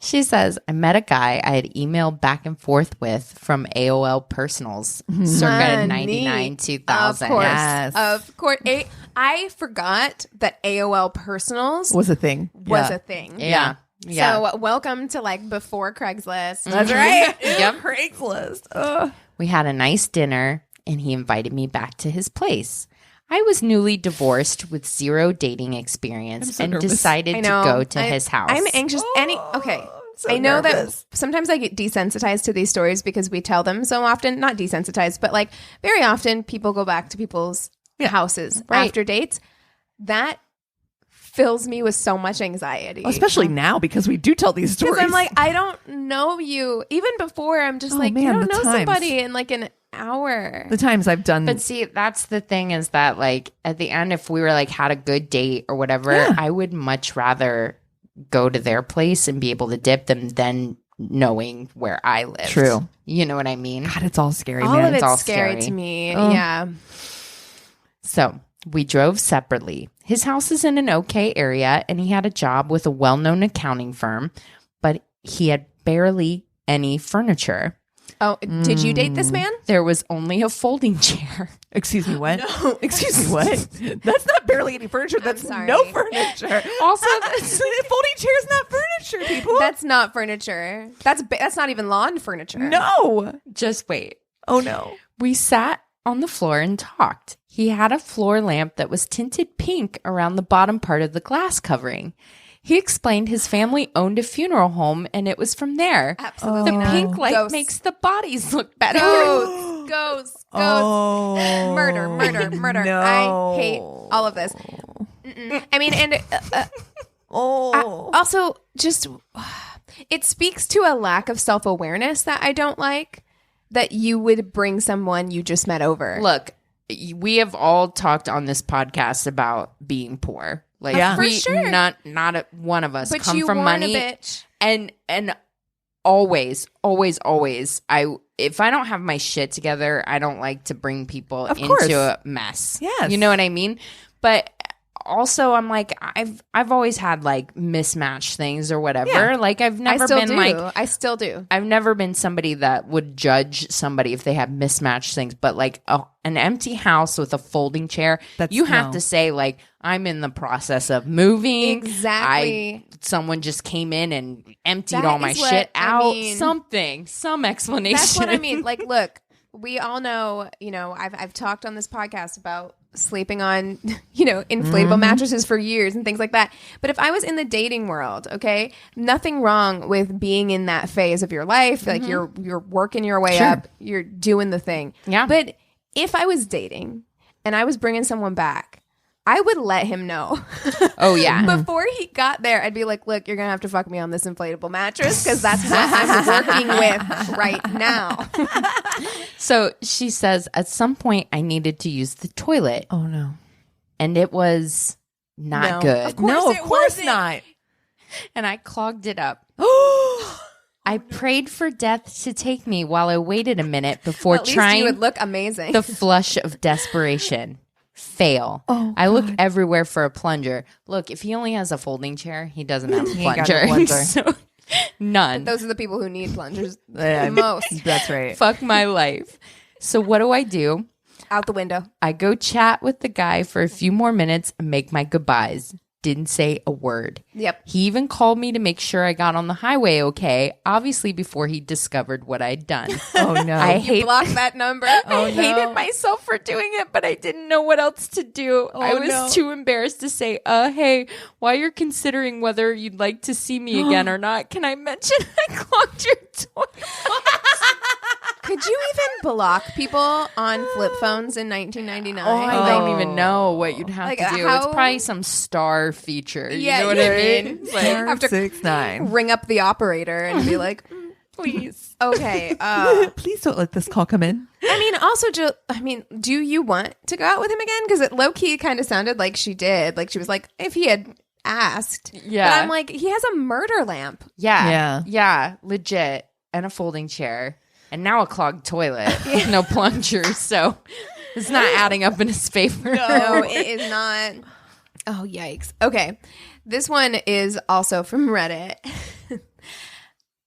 S4: she says, I met a guy I had emailed back and forth with from AOL Personals circa 99, 2000.
S3: Of course.
S2: Yes.
S3: Of course. I forgot that AOL Personals
S2: Was a thing.
S3: was a thing.
S4: Yeah.
S3: So welcome to like before Craigslist.
S2: That's right.
S4: Yep.
S2: Craigslist. Ugh.
S4: We had a nice dinner and he invited me back to his place. I was newly divorced with zero dating experience and
S2: nervous.
S4: decided to go to his house.
S3: I'm anxious. I know that sometimes I get desensitized to these stories because we tell them so often. Not desensitized, but like very often people go back to people's houses after dates. That fills me with so much anxiety.
S2: Especially now because we do tell these stories.
S3: Because I'm like, I don't know you. Even before, I'm just like,
S2: man,
S3: you don't
S2: the
S3: know
S2: times.
S3: somebody in like an hour.
S2: The times I've done.
S4: But see, that's the thing is that like at the end, if we were like had a good date or whatever, I would much rather go to their place and be able to dip them than knowing where I live.
S2: True.
S4: You know what I mean?
S2: God, it's all scary,
S3: All
S2: man.
S3: of it's
S4: all
S3: scary
S4: scary
S3: to me.
S2: Oh.
S3: Yeah.
S4: So we drove separately. His house is in an okay area and he had a job with a well-known accounting firm, but he had barely any furniture.
S3: Oh, did you date this man?
S4: There was only a folding chair.
S2: Excuse me, what? No. Excuse me, what? That's not barely any furniture. That's
S3: sorry.
S2: no furniture.
S4: Also,
S2: folding chair is not furniture, people.
S3: That's not furniture. That's not even lawn furniture.
S2: No.
S4: just wait.
S2: Oh, no.
S4: We sat on the floor and talked. He had a floor lamp that was tinted pink around the bottom part of the glass covering. He explained his family owned a funeral home and it was from there.
S3: Absolutely
S4: The
S3: not.
S4: pink light
S3: Ghosts.
S4: makes the bodies look better.
S3: Ghosts.
S2: Oh.
S3: Murder.
S2: No.
S3: I hate all of this. I mean, and
S2: Oh.
S3: also just it speaks to a lack of self-awareness that I don't like, that you would bring someone you just met over.
S4: Look, we have all talked on this podcast about being poor. Like,
S3: For
S4: we,
S3: sure.
S4: not one of us
S3: but
S4: come
S3: you
S4: from
S3: weren't
S4: money.
S3: a bitch.
S4: And always, if I don't have my shit together, I don't like to bring people
S2: course.
S4: into a mess.
S2: Yes.
S4: You know what I mean? But also I'm like, I've always had like mismatched things or whatever.
S2: Yeah.
S4: Like I've never
S3: I still do.
S4: I've never been somebody that would judge somebody if they have mismatched things, but like an empty house with a folding chair, you have to say like, I'm in the process of moving.
S3: Exactly.
S4: Someone just came in and emptied
S3: That
S4: all my
S3: is what
S4: shit
S3: I
S4: out.
S3: mean.
S4: Some explanation.
S3: That's what I mean. Like, look, we all know, I've talked on this podcast about sleeping on, inflatable mattresses for years and things like that. But if I was in the dating world, okay, nothing wrong with being in that phase of your life. Like you're working your way up, you're doing the thing.
S4: Yeah.
S3: But if I was dating and I was bringing someone back, I would let him know.
S4: Oh, yeah.
S3: Before he got there, I'd be like, look, you're going to have to fuck me on this inflatable mattress because that's what I'm working with right now.
S4: So she says, at some point I needed to use the toilet.
S2: Oh, no.
S4: And it was not
S3: No.
S4: good.
S3: Of course
S2: No,
S3: it
S2: of course
S3: wasn't.
S2: not.
S4: And I clogged it up. I prayed for death to take me while I waited a minute before
S3: At least
S4: trying
S3: you would look amazing.
S4: the flush of desperation. Fail.
S2: Oh,
S4: I look everywhere for a plunger. Look, if he only has a folding chair, he doesn't have a
S2: He ain't got
S4: plunger.
S2: no plunger.
S4: So, none.
S3: Those are the people who need plungers
S2: Yeah,
S3: the most.
S2: That's right.
S4: Fuck my life. So what do?
S3: Out the window.
S4: I go chat with the guy for a few more minutes and make my goodbyes. Didn't say a word.
S3: Yep.
S4: He even called me to make sure I got on the highway okay, obviously before he discovered what I'd done.
S2: Oh, no.
S4: I hate
S3: Block that number.
S4: I hated myself for doing it, but I didn't know what else to do. I was too embarrassed to say, hey, while you're considering whether you'd like to see me again or not, can I mention I clogged your toilet?
S3: Could you even block people on flip phones in 1999?
S4: I don't even know what you'd have
S3: Like,
S4: to do.
S3: how-
S4: It's probably some star feature.
S3: Yeah,
S4: You know what
S3: you
S4: I
S3: mean?
S4: mean?
S3: Like, have to
S2: 6-9.
S3: ring up the operator and be like,
S2: Please.
S3: okay.
S2: Please don't let this call come in.
S3: Also, do you want to go out with him again? Because it low key kind of sounded like she did. Like she was like, if he had asked.
S4: Yeah.
S3: But I'm like, he has a murder lamp.
S4: Yeah, legit. And a folding chair. And now a clogged toilet. No plungers. So It's not adding up in his favor.
S3: No, it is not. Oh, yikes. Okay. This one is also from Reddit.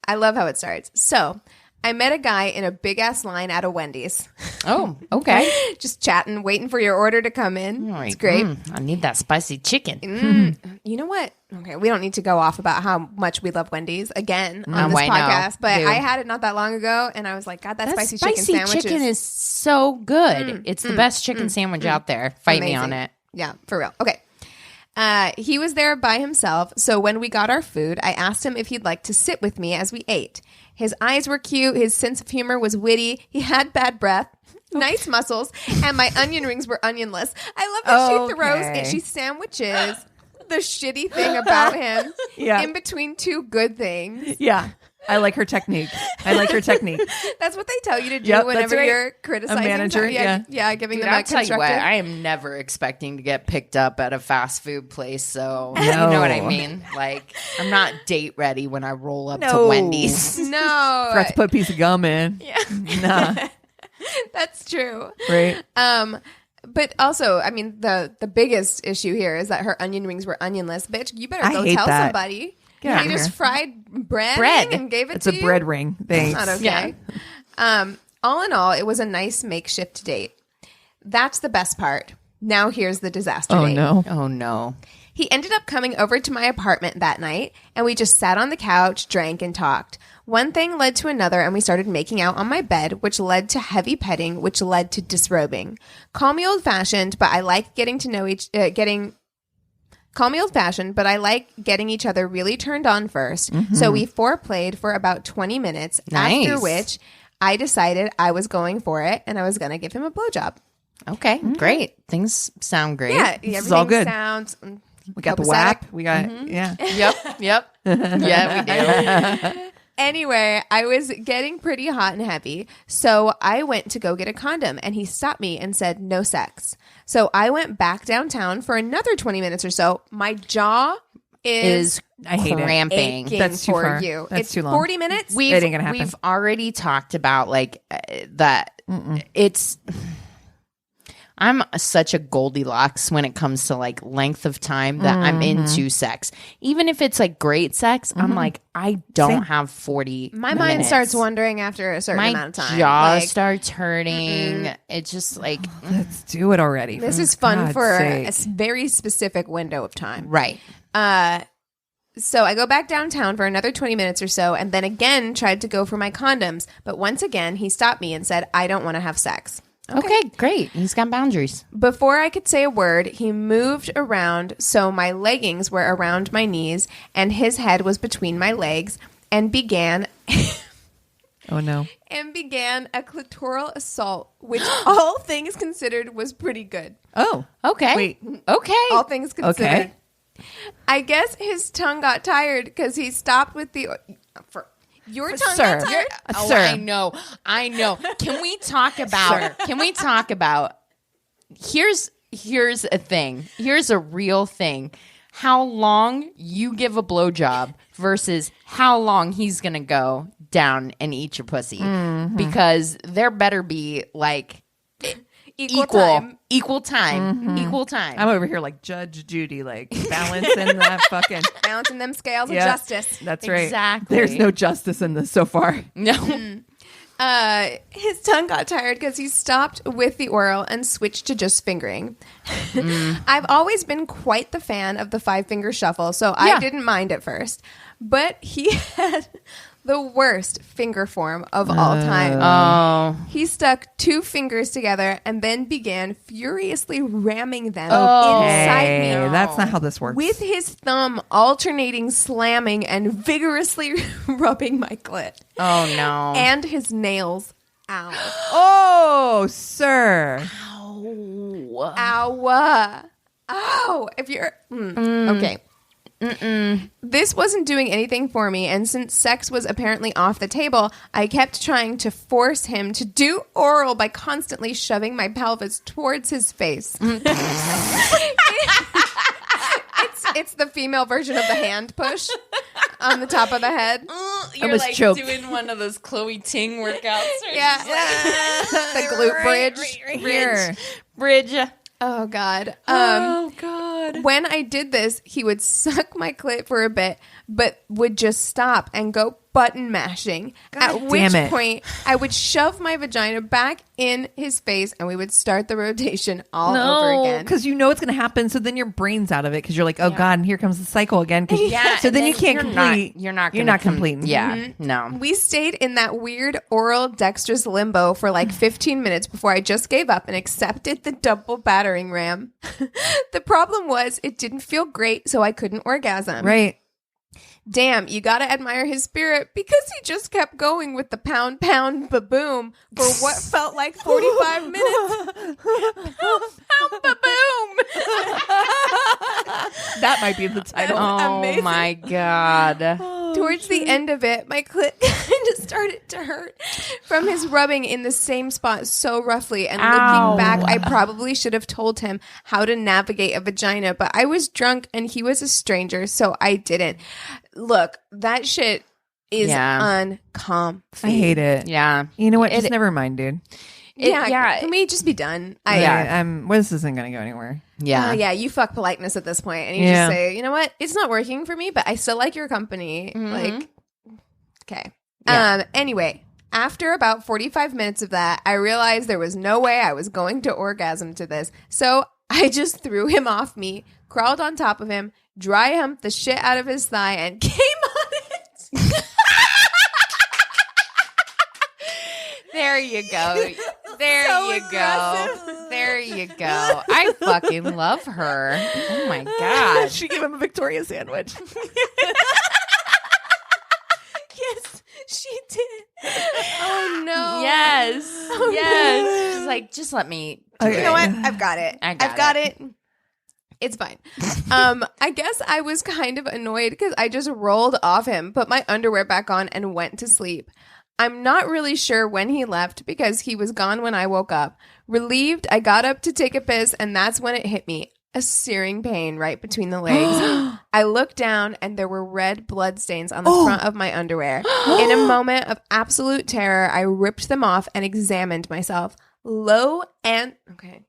S3: I love how it starts. So, I met a guy in a big-ass line at a Wendy's.
S4: Oh, okay.
S3: Just chatting, waiting for your order to come in.
S4: Like,
S3: it's great.
S4: I need that spicy chicken.
S3: You know what? Okay, we don't need to go off about how much we love Wendy's again on this
S4: I know.
S3: podcast, but
S4: Dude.
S3: I had it not that long ago, and I was like, God, that spicy chicken sandwich
S4: is so good. It's the best chicken sandwich out there. Fight me on it.
S3: Yeah, for real. Okay. He was there by himself, so when we got our food, I asked him if he'd like to sit with me as we ate. His eyes were cute, his sense of humor was witty, he had bad breath, nice muscles, and my onion rings were onionless. I love that she throws and she sandwiches the shitty thing about him in between two good things.
S2: Yeah. I like her technique.
S3: That's what they tell you to do whenever you're criticizing
S2: a manager.
S3: Giving
S4: Dude,
S3: them a
S4: I'll tell you
S3: constructive.
S4: what, I am never expecting to get picked up at a fast food place. So you
S2: No.
S4: know what I mean? Like, I'm not date ready when I roll up to Wendy's.
S3: No,
S2: Forgot to put a piece of gum in.
S3: Yeah,
S2: Nah.
S3: that's true.
S2: Right.
S3: But also, I mean, the biggest issue here is that her onion rings were onionless. Bitch, you better go
S2: hate
S3: tell
S2: that.
S3: somebody.
S2: Get out
S3: You
S2: of
S3: just
S2: here.
S3: fried bread and gave it
S2: It's
S3: to
S2: a
S3: you.
S2: bread ring. Thanks.
S3: Not okay. All in all, it was a nice makeshift date. That's the best part. Now here's the disaster
S2: Oh
S3: date.
S2: no.
S4: Oh, no.
S3: He ended up coming over to my apartment that night, and we just sat on the couch, drank, and talked. One thing led to another, and we started making out on my bed, which led to heavy petting, which led to disrobing. Call me old-fashioned, but I like getting each other really turned on first. So we foreplayed for about 20 minutes,
S4: Nice.
S3: after which I decided I was going for it, and I was going to give him a blowjob.
S4: Okay, great. Things sound great.
S3: Yeah,
S2: is all good.
S3: sounds...
S2: We got the
S3: copacetic.
S2: WAP. We got yeah.
S4: Yep. Yeah, we do.
S3: Anyway, I was getting pretty hot and heavy, so I went to go get a condom, and he stopped me and said, no sex. So I went back downtown for another 20 minutes or so. My jaw is
S2: I hate it.
S4: cramping.
S3: aching
S2: That's too
S3: for
S2: far.
S3: you.
S2: That's
S3: It's
S2: too long.
S3: 40 minutes.
S2: It ain't gonna happen.
S4: We've already talked about like that. It's. I'm such a Goldilocks when it comes to like length of time that I'm into sex. Even if it's like great sex, I'm like, I don't have 40
S3: My
S4: minutes.
S3: mind starts wandering after a certain amount of time.
S4: jaw
S3: Like,
S4: starts hurting. It's just like,
S2: Let's do it already.
S3: this is fun
S2: God's
S3: for
S2: sake.
S3: a very specific window of time.
S4: right.
S3: So I go back downtown for another 20 minutes or so, and then again tried to go for my condoms. But once again, he stopped me and said, I don't want to have sex.
S4: Okay, great. He's got boundaries.
S3: Before I could say a word, he moved around so my leggings were around my knees and his head was between my legs and began
S2: Oh no.
S3: a clitoral assault, which all things considered was pretty good.
S2: Oh.
S4: Okay.
S2: Wait.
S4: Okay.
S3: All things considered.
S2: Okay.
S3: I guess his tongue got tired because he stopped with the... Your tongue
S2: Sir.
S3: got tired?
S4: Oh,
S2: Sir.
S4: I know. Can we talk about here's a thing. Here's a real thing. How long you give a blowjob versus how long he's going to go down and eat your pussy. Because there better be like equal time.
S2: I'm over here like Judge Judy, like balancing that fucking.
S3: Balancing them scales of
S2: Yeah.
S3: justice.
S2: That's right.
S4: Exactly.
S2: There's no justice in this so far.
S4: No.
S3: His tongue got tired because he stopped with the oral and switched to just fingering. I've always been quite the fan of the 5-finger shuffle, so I didn't mind at first. But he had the worst finger form of all time.
S4: Oh.
S3: He stuck 2 fingers together and then began furiously ramming them
S4: Oh.
S3: inside
S2: Hey,
S3: me.
S2: that's not how this works.
S3: With his thumb alternating slamming and vigorously rubbing my clit.
S4: Oh no.
S3: And his nails. Ow.
S2: Oh, sir.
S3: Ow. Ow. If you're... Okay. This wasn't doing anything for me, and since sex was apparently off the table, I kept trying to force him to do oral by constantly shoving my pelvis towards his face. It's the female version of the hand push. on the top of the head.
S4: You're like choked. Doing one of those Chloe Ting workouts.
S3: Yeah. The glute
S4: bridge.
S3: Oh, God.
S4: Oh, God.
S3: When I did this, he would suck my clit for a bit, but would just stop and go button mashing. At which point, I would shove my vagina back in his face and we would start the rotation all over again.
S2: Because you know it's going to happen. So then your brain's out of it because you're like, oh, God, and here comes the cycle again. So then you can't complete.
S4: You're not completing.
S2: Yeah.
S3: Mm-hmm.
S4: No.
S3: We stayed in that weird oral dexterous limbo for like 15 minutes before I just gave up and accepted the double battering ram. The problem was it didn't feel great, so I couldn't orgasm.
S2: Right.
S3: Damn, you gotta admire his spirit because he just kept going with the pound, ba-boom for what felt like 45 minutes. Pound, ba-boom.
S2: That might be the title.
S4: Oh,
S3: amazing.
S4: my God.
S3: Towards the end of it, my clit kind of started to hurt from his rubbing in the same spot so roughly. And looking back, I probably should have told him how to navigate a vagina, but I was drunk and he was a stranger, so I didn't. Look, that shit is uncomfy.
S2: I hate it.
S4: Yeah.
S2: You know what? Just never mind, dude.
S3: Can we just be done?
S2: This isn't going to go anywhere.
S4: Yeah.
S3: You fuck politeness at this point, and you just say, you know what? It's not working for me, but I still like your company.
S4: Mm-hmm.
S3: Like, okay.
S4: Yeah.
S3: Anyway, after about 45 minutes of that, I realized there was no way I was going to orgasm to this. So I just threw him off me, crawled on top of him, dry humped the shit out of his thigh, and came on it.
S4: There you go. There you go. There you go. I fucking love her. Oh my God.
S2: She gave him a Victoria sandwich.
S3: Yes, she did. Oh no.
S4: Yes.
S3: Oh,
S4: yes.
S3: No.
S4: She's like, just let me.
S3: You know what? I've got it.
S4: I've
S3: got it. It's fine. I guess I was kind of annoyed because I just rolled off him, put my underwear back on, and went to sleep. I'm not really sure when he left because he was gone when I woke up. Relieved, I got up to take a piss, and that's when it hit me. A searing pain right between the legs. I looked down, and there were red blood stains on the front of my underwear. In a moment of absolute terror, I ripped them off and examined myself. Okay.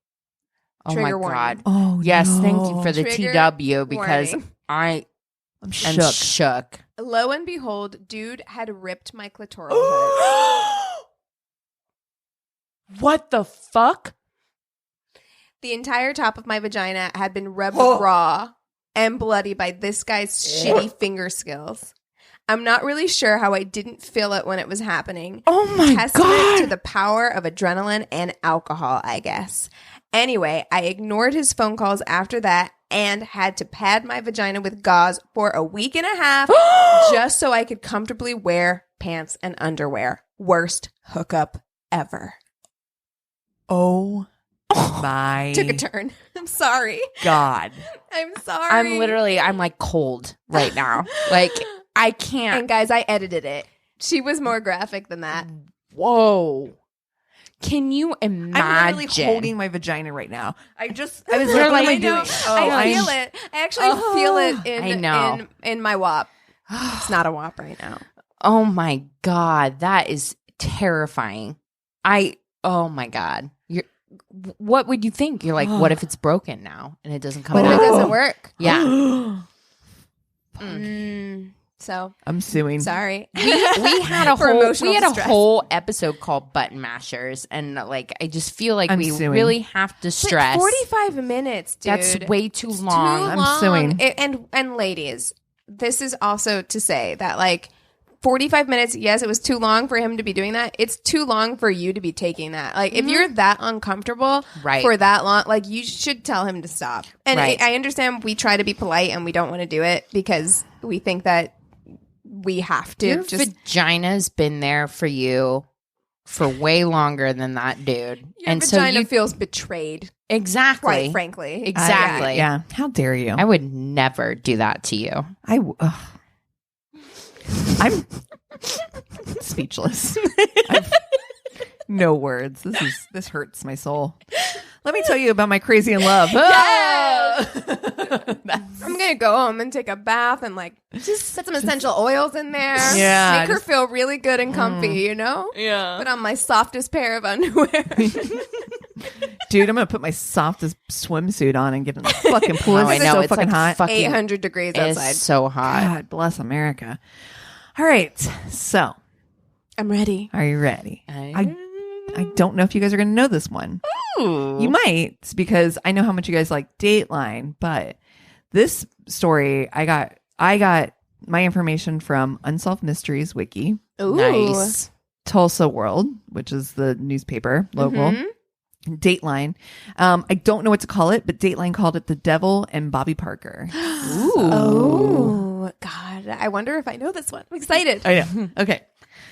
S4: Oh
S3: Trigger
S4: my
S3: warning.
S4: God.
S2: Oh,
S4: yes.
S2: no.
S4: Thank you for the
S3: Trigger
S4: TW because
S3: warning.
S4: I'm
S2: shook.
S4: shook.
S3: Lo and behold, dude had ripped my clitoral hood.
S4: What the fuck?
S3: The entire top of my vagina had been rubbed raw and bloody by this guy's shitty finger skills. I'm not really sure how I didn't feel it when it was happening.
S4: Oh my
S3: Testament
S4: God.
S3: to the power of adrenaline and alcohol, I guess. Anyway, I ignored his phone calls after that and had to pad my vagina with gauze for a week and a half just so I could comfortably wear pants and underwear. Worst hookup ever.
S2: Oh my.
S3: Took a turn. I'm sorry.
S2: God.
S3: I'm sorry.
S4: I'm like cold right now. Like I can't.
S3: And guys, I edited it. She was more graphic than that.
S4: Whoa. Can you imagine?
S2: I'm literally holding my vagina right now. I was like,
S4: You're
S2: what am I
S4: like,
S2: doing?
S3: I feel it. I actually feel it
S4: I
S3: in my WAP. It's not a WAP right now.
S4: Oh my God. That is terrifying. Oh my God. What would you think? You're like, what if it's broken now and it doesn't come
S3: What
S4: out?
S3: if it doesn't work?
S4: Yeah.
S3: So
S2: I'm suing.
S3: sorry.
S4: We had a
S3: For
S4: whole
S3: emotional distress.
S4: whole episode called Button Mashers, and like I just feel like
S2: I'm
S4: we
S2: suing.
S4: really have to
S3: Like
S4: stress
S3: 45 minutes, dude.
S4: that's way too long.
S2: I'm suing.
S3: And ladies, this is also to say that like 45 minutes, yes, it was too long for him to be doing that. It's too long for you to be taking that. Like, if you're that uncomfortable for that long, like, you should tell him to stop. And I understand we try to be polite and we don't want to do it because we think that we have to.
S4: Your vagina's been there for you for way longer than that dude.
S3: Your vagina feels betrayed.
S4: Exactly.
S3: Quite frankly.
S4: Exactly.
S2: Yeah. How dare you?
S4: I would never do that to you.
S2: I'm speechless. No words. This hurts my soul. Let me tell you about my crazy in love.
S4: Yes!
S3: I'm gonna go home and take a bath and like just put some essential oils in there.
S2: Yeah,
S3: make her feel really good and comfy. You know.
S2: Yeah.
S3: Put on my softest pair of underwear.
S2: Dude, I'm gonna put my softest swimsuit on and get in the fucking pool.
S4: Oh, I
S2: It's
S4: know.
S2: so
S4: It's
S2: fucking
S4: like
S2: hot.
S3: 800 degrees outside.
S4: It's so hot.
S2: God bless America. All right, so
S3: I'm ready.
S2: are you ready? I don't know if you guys are going to know this one.
S4: Ooh.
S2: You might, because I know how much you guys like Dateline, but this story, I got my information from Unsolved Mysteries Wiki,
S3: Ooh.
S4: Nice.
S2: Tulsa World, which is the newspaper local, Dateline. I don't know what to call it, but Dateline called it The Devil and Bobbi Parker.
S4: Ooh.
S3: Oh, God. I wonder if I know this one. I'm excited.
S2: I know. Okay.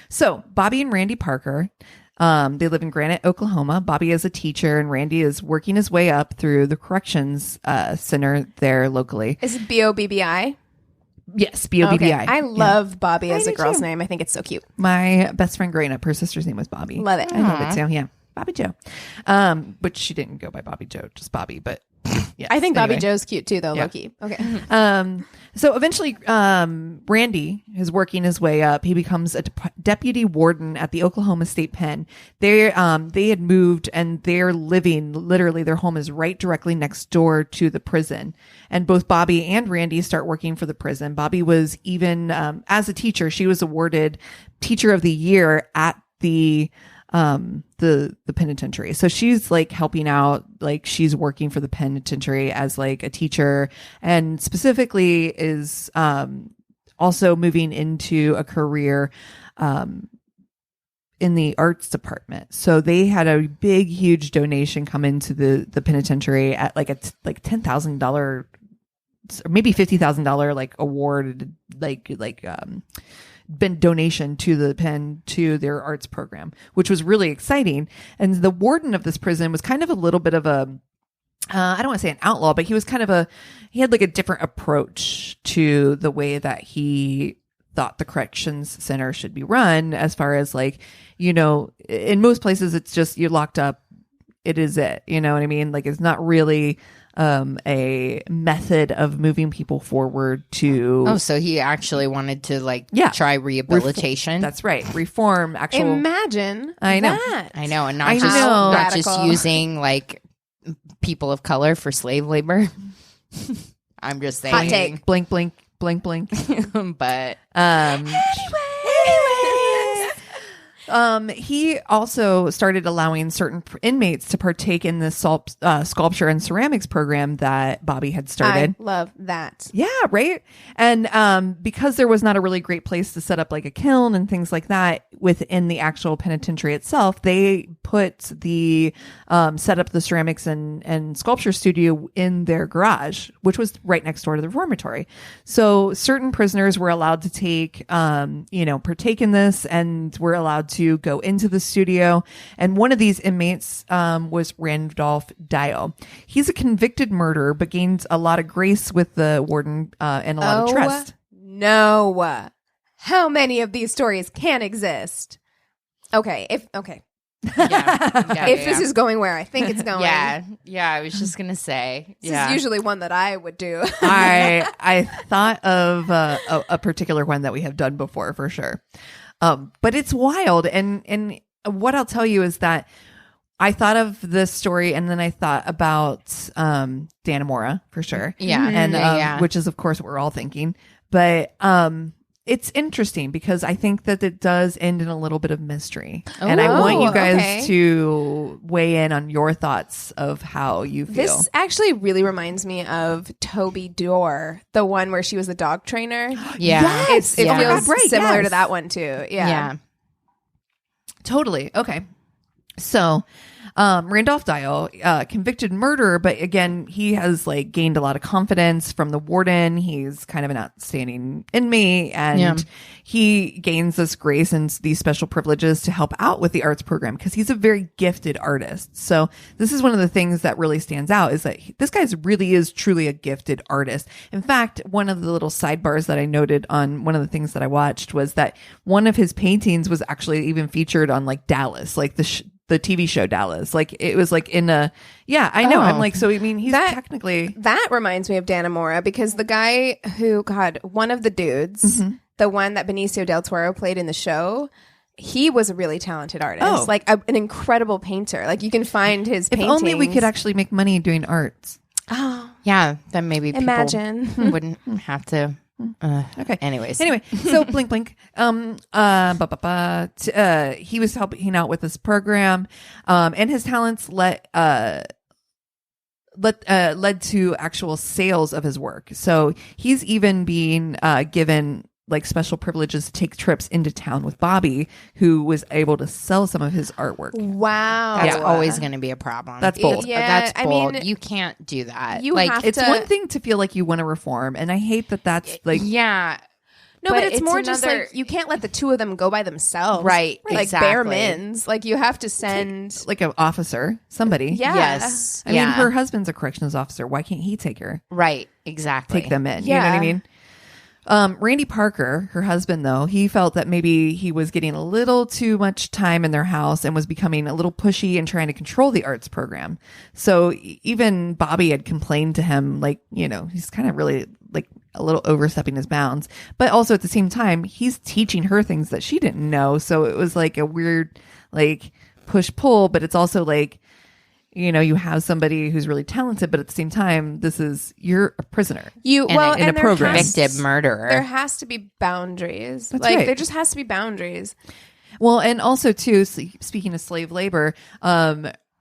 S2: So Bobbi and Randy Parker, they live in Granite, Oklahoma. Bobbi is a teacher and Randy is working his way up through the corrections center there locally.
S3: Is it BOBBI?
S2: Yes, BOBBI.
S3: Okay. I love Bobbi as a
S2: do
S3: girl's
S2: too.
S3: name. I think it's so cute.
S2: My best friend growing up, her sister's name was Bobby.
S3: Love it.
S2: I love it too. Yeah. Bobby Joe. But she didn't go by Bobby Joe, just Bobby. But yeah.
S3: I think
S2: Anyway.
S3: Bobby Joe's cute too, though,
S2: Yeah.
S3: Loki. Okay.
S2: So eventually, Randy is working his way up. He becomes a deputy warden at the Oklahoma State Pen. They had moved and they're living, literally their home is right directly next door to the prison. And both Bobbi and Randy start working for the prison. Bobbi was even, as a teacher, she was awarded Teacher of the Year at the penitentiary. So she's like helping out, like she's working for the penitentiary as like a teacher, and specifically is also moving into a career in the arts department. So they had a big, huge donation come into the penitentiary at like $10,000 or maybe $50,000 like award been donation to the pen to their arts program, which was really exciting. And the warden of this prison was kind of a little bit of a I don't want to say an outlaw, but he was kind of he had like a different approach to the way that he thought the corrections center should be run, as far as like, you know, in most places it's just you're locked up, it is it, you know what I mean? Like it's not really a method of moving people forward to.
S4: Oh, so he actually wanted to like try rehabilitation.
S2: That's right. Reform actual.
S3: Imagine
S2: I know.
S3: that.
S4: I know. And
S2: I
S4: not just,
S2: know.
S4: not just
S3: Radical.
S4: using like people of color for slave labor. I'm just saying.
S3: Hot take.
S2: Blink, blink, blink, blink.
S4: But
S2: he also started allowing certain inmates to partake in the sculpture and ceramics program that Bobbi had started.
S3: I love that.
S2: Yeah, right. And because there was not a really great place to set up like a kiln and things like that within the actual penitentiary itself, they put the set up the ceramics and sculpture studio in their garage, which was right next door to the reformatory. So certain prisoners were allowed to take, partake in this, and were allowed to go into the studio. And one of these inmates was Randolph Dial. He's a convicted murderer, but gained a lot of grace with the warden and a lot of trust.
S3: No. How many of these stories can exist? Okay. If this is going where I think it's going.
S4: Yeah. I was just gonna say.
S3: This is usually one that I would do.
S2: I thought of a particular one that we have done before for sure. But it's wild. And what I'll tell you is that I thought of this story and then I thought about Dannemora for sure.
S4: Yeah.
S2: And which is of course what we're all thinking. But it's interesting because I think that it does end in a little bit of mystery. And I want you guys to weigh in on your thoughts of how you feel.
S3: This actually really reminds me of Toby Dorr, the one where she was the dog trainer.
S4: Yeah.
S3: It feels
S2: Right,
S3: similar
S2: yes.
S3: to that one too.
S4: Yeah.
S2: Totally. Okay. So, Randolph Dial, convicted murderer, but again, he has like gained a lot of confidence from the warden. He's kind of an outstanding inmate, and he gains this grace and these special privileges to help out with the arts program because he's a very gifted artist. So this is one of the things that really stands out is that this guy really is truly a gifted artist. In fact, one of the little sidebars that I noted on one of the things that I watched was that one of his paintings was actually even featured on like Dallas, like the the TV show Dallas. Like it was like in a, yeah, I know. I'm like, so I mean, he's technically.
S3: That reminds me of Dan Amora because the guy who, God, one of the dudes, the one that Benicio del Toro played in the show, he was a really talented artist, like an incredible painter. Like you can find his paintings.
S2: If only we could actually make money doing arts.
S3: Oh,
S4: yeah, then maybe people wouldn't have to.
S2: Okay.
S4: Anyway,
S2: so blink, blink. He was helping out with this program, and his talents led to actual sales of his work. So he's even being given like special privileges to take trips into town with Bobbi, who was able to sell some of his artwork.
S3: Wow.
S4: That's always going to be a problem.
S2: That's bold.
S3: Yeah,
S4: that's bold.
S3: I mean,
S4: you can't do that.
S3: You have
S2: it's
S3: to...
S2: one thing to feel like you want to reform, and I hate that that's like...
S4: Yeah.
S3: No, but it's more just like you can't let the two of them go by themselves.
S4: Right.
S3: Like
S4: exactly.
S3: bare mins. Like you have to send...
S2: Like an officer, somebody.
S3: Yeah.
S4: Yes.
S2: I mean, her husband's a corrections officer. Why can't he take her?
S4: Right. Exactly.
S2: Take them in.
S3: Yeah.
S2: You know what I mean? Randy Parker, her husband, though, he felt that maybe he was getting a little too much time in their house and was becoming a little pushy and trying to control the arts program. So even Bobbi had complained to him, like, you know, he's kind of really like a little overstepping his bounds. But also at the same time, he's teaching her things that she didn't know. So it was like a weird, like, push-pull, but it's also like, you know, you have somebody who's really talented, but at the same time, you're a prisoner.
S3: In
S2: a program.
S4: Convicted murderer.
S3: There has to be boundaries.
S2: That's
S3: like
S2: right.
S3: there just has to be boundaries.
S2: Well, and also too, speaking of slave labor,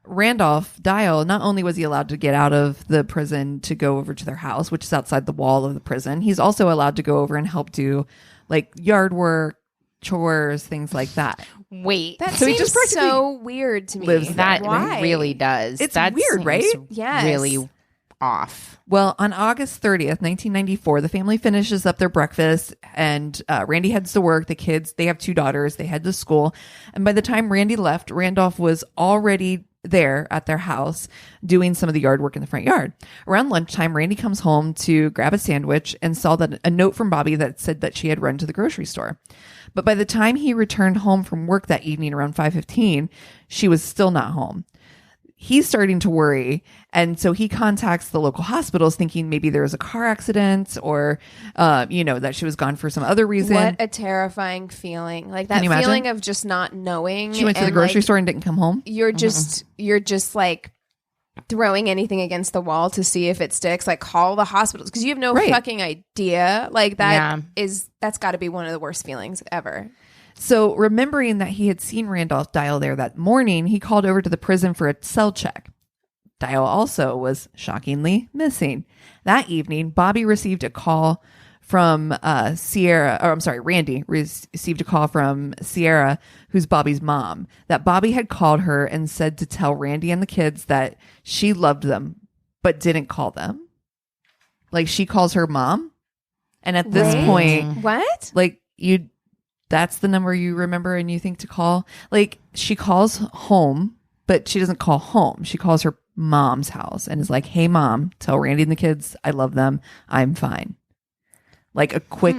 S2: Randolph Dial, not only was he allowed to get out of the prison to go over to their house, which is outside the wall of the prison, he's also allowed to go over and help do like yard work, chores, things like that.
S4: Wait,
S3: That
S2: So he
S3: seems
S2: just
S3: so weird to me.
S2: lives
S4: that
S3: Why?
S4: really does.
S2: It's
S4: That
S2: weird,
S4: seems
S2: right?
S3: Yes.
S4: Really off.
S2: Well, on August 30th, 1994, the family finishes up their breakfast and Randy heads to work. The kids, they have 2 daughters. They head to school. And by the time Randy left, Randolph was already there at their house doing some of the yard work in the front yard. Around lunchtime, Randy comes home to grab a sandwich and saw that a note from Bobbi that said that she had run to the grocery store. But by the time he returned home from work that evening around 5:15, she was still not home. He's starting to worry, and so he contacts the local hospitals thinking maybe there was a car accident or, that she was gone for some other reason.
S3: What a terrifying feeling. Like that
S2: Can you
S3: feeling
S2: imagine?
S3: of just not knowing.
S2: She went to the
S3: and,
S2: grocery
S3: like,
S2: store and didn't come home?
S3: You're just like throwing anything against the wall to see if it sticks. Like call the hospitals because you have no fucking idea. Like that's got to be one of the worst feelings ever.
S2: So remembering that he had seen Randolph Dial there that morning, he called over to the prison for a cell check. Dial also was shockingly missing. That evening, Bobbi received a call from Randy received a call from Sierra, who's Bobbi's mom, that Bobbi had called her and said to tell Randy and the kids that she loved them, but didn't call them. Like she calls her mom. And at this point,
S3: what?
S2: Like that's the number you remember and you think to call. Like she calls home, but she doesn't call home. She calls her mom's house and is like, "Hey mom, tell Randy and the kids I love them. I'm fine." Like a quick,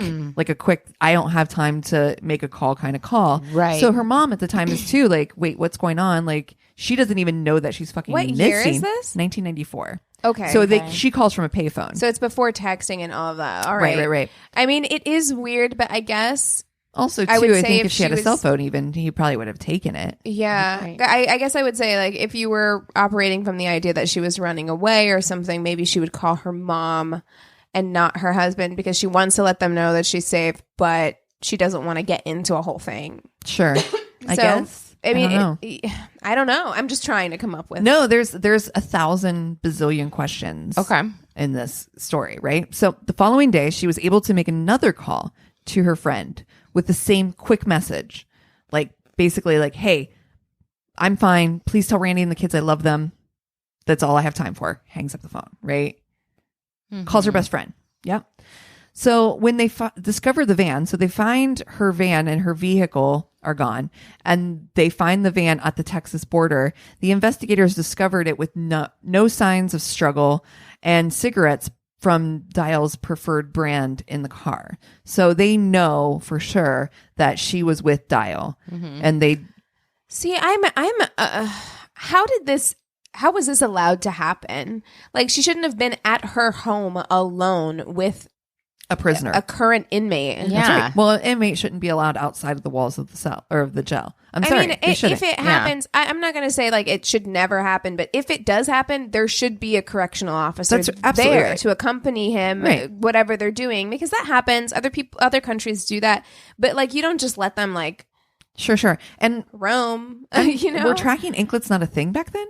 S2: I don't have time to make a call kind of call.
S4: Right.
S2: So her mom at the time is too like, wait, what's going on? Like she doesn't even know that she's fucking
S3: What
S2: missing.
S3: year is this?
S2: 1994.
S3: Okay.
S2: So she calls from a payphone.
S3: So it's before texting and all of that. All right.
S2: Right.
S3: I mean, it is weird, but I guess
S2: Also, too,
S3: I would
S2: I
S3: say
S2: think
S3: if
S2: if she had a
S3: she
S2: cell
S3: was-
S2: phone, even he probably would have taken it.
S3: yeah.
S4: Right.
S3: I guess I would say like if you were operating from the idea that she was running away or something, maybe she would call her mom and not her husband because she wants to let them know that she's safe, but she doesn't want to get into a whole thing.
S2: Sure, I
S3: So,
S2: guess.
S3: I mean,
S2: don't know.
S3: I don't know. I'm just trying to come up with.
S2: No, there's 1,000 bazillion questions.
S4: Okay.
S2: In this story, right? So the following day, she was able to make another call to her friend with the same quick message, like basically like, "Hey, I'm fine. Please tell Randy and the kids I love them. That's all I have time for." Hangs up the phone, right? Calls her best friend. Yep. So when they discover the van, so they find her van and her vehicle are gone, and they find the van at the Texas border. The investigators discovered it with no signs of struggle and cigarettes from Dial's preferred brand in the car. So they know for sure that she was with Dial, and they
S3: See, how was this allowed to happen? Like, she shouldn't have been at her home alone with
S2: a prisoner,
S3: a current inmate.
S4: Yeah.
S2: That's right. Well, an inmate shouldn't be allowed outside of the walls of the cell or of the jail. I'm sorry.
S3: I mean, if it happens, I'm not going to say like it should never happen, but if it does happen, there should be a correctional officer there right. to accompany him, right. whatever they're doing, because that happens. Other countries do that, but like you don't just let them like
S2: sure and
S3: roam.
S2: Were tracking inklets not a thing back then?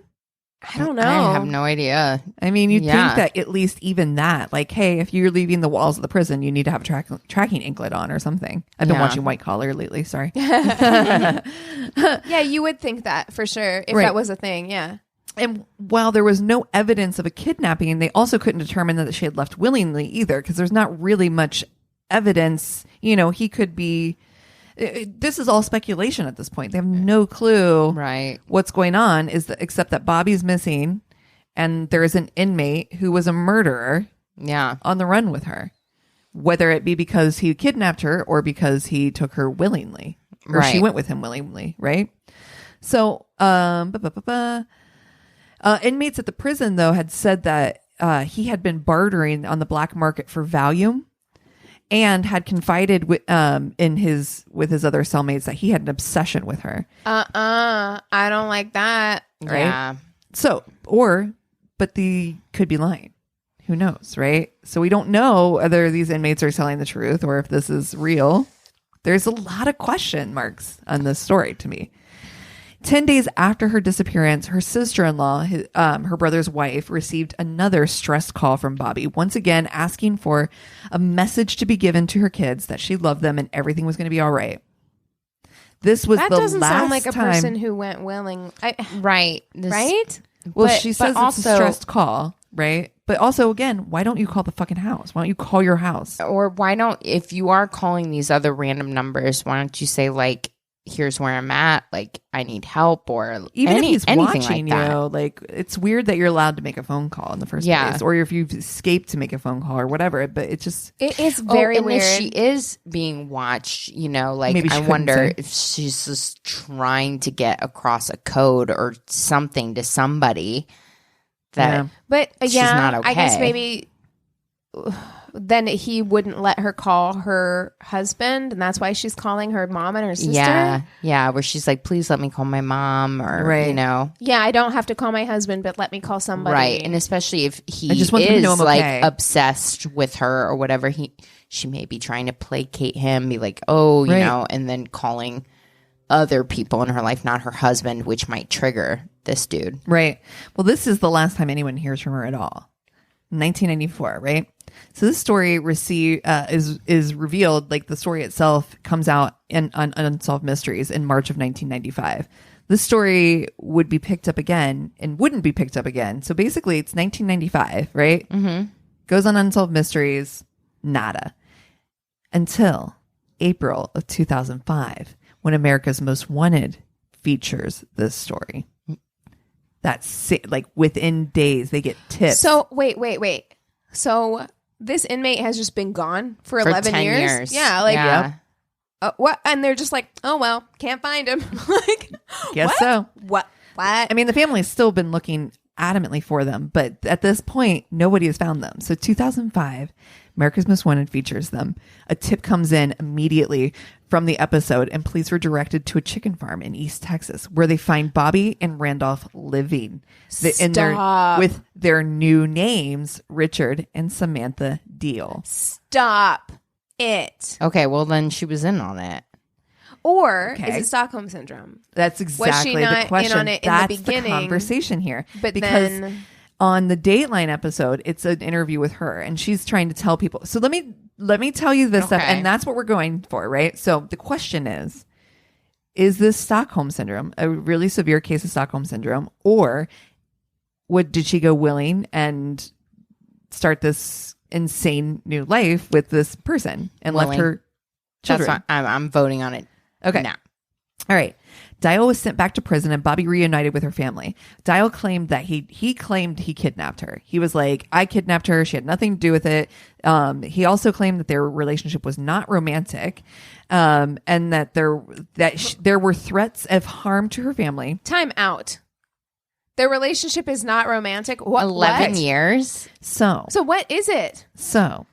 S3: I don't know.
S4: I have no idea.
S2: I mean, you'd think that at least even that, like, hey, if you're leaving the walls of the prison, you need to have a tracking anklet on or something. I've been watching White Collar lately. Sorry.
S3: Yeah, you would think that for sure if that was a thing. Yeah.
S2: And while there was no evidence of a kidnapping, they also couldn't determine that she had left willingly either, because there's not really much evidence. He could be... This is all speculation at this point. They have no clue what's going on, except that Bobbi's missing and there is an inmate who was a murderer on the run with her. Whether it be because he kidnapped her or because he took her willingly or she went with him willingly, right? So inmates at the prison, though, had said that he had been bartering on the black market for Valium. And had confided with his other cellmates that he had an obsession with her.
S3: I don't like that.
S2: Right?
S4: Yeah.
S2: So, but they could be lying. Who knows, right? So we don't know whether these inmates are telling the truth or if this is real. There's a lot of question marks on this story to me. 10 days after her disappearance, her sister-in-law, her brother's wife, received another stressed call from Bobbi, once again asking for a message to be given to her kids that she loved them and everything was going to be all right. This was the last time. That doesn't sound like a
S3: person who went willing.
S4: Right?
S2: Well, she says it's a stressed call, right? But also, again, why don't you call the fucking house? Why don't you call your house?
S4: Or why don't, if you are calling these other random numbers, why don't you say like, here's where I'm at, like I need help, or
S2: even if he's watching
S4: like
S2: you, like it's weird that you're allowed to make a phone call in the first place, or if you've escaped to make a phone call or whatever. But it
S3: is very weird.
S4: If she is being watched, like maybe I wonder if she's just trying to get across a code or something to somebody that,
S3: but
S4: she's not okay.
S3: I guess maybe. Then he wouldn't let her call her husband, and that's why she's calling her mom and her sister.
S4: Yeah, where she's like, please let me call my mom, or
S3: Yeah, I don't have to call my husband, but let me call somebody.
S4: Right, and especially if he is like obsessed with her or whatever, she may be trying to placate him, be like, oh, you know, and then calling other people in her life, not her husband, which might trigger this dude.
S2: Right. Well, this is the last time anyone hears from her at all. 1994, right? So this story is revealed, like the story itself comes out on Unsolved Mysteries in March of 1995. This story would be picked up again and wouldn't be picked up again. So basically it's 1995, right? Mm-hmm. Goes on Unsolved Mysteries, nada. Until April of 2005, when America's Most Wanted features this story. That's like within days they get tips.
S3: So wait. So this inmate has just been gone for 11 years? Yeah, like what? And they're just like, oh well, can't find him. Like,
S2: guess
S3: what?
S2: so.
S3: What?
S2: I mean, the family's still been looking adamantly for them, but at this point, nobody has found them. So 2005, America's Most Wanted features them. A tip comes in immediately from the episode, and police were directed to a chicken farm in East Texas where they find Bobbi and Randolph living with their new names, Richard and Samantha Deal.
S3: Stop it.
S4: Okay, well then she was in on it.
S3: Or is it Stockholm Syndrome?
S2: That's exactly the question.
S3: In on it
S2: That's
S3: in the beginning,
S2: the conversation here.
S3: But
S2: because
S3: then
S2: on the Dateline episode, it's an interview with her, and she's trying to tell people. So let me tell you this stuff, and that's what we're going for, right? So the question is this Stockholm Syndrome, a really severe case of Stockholm Syndrome, or did she go willing and start this insane new life with this person and left her children?
S4: That's why I'm voting on it.
S2: Okay.
S4: Now.
S2: All right. Dial was sent back to prison and Bobbi reunited with her family. Dial claimed that he claimed he kidnapped her. He was like, I kidnapped her. She had nothing to do with it. He also claimed that their relationship was not romantic, and that there were threats of harm to her family.
S3: Time out. Their relationship is not romantic. What?
S4: 11 years.
S3: So what is it?
S2: So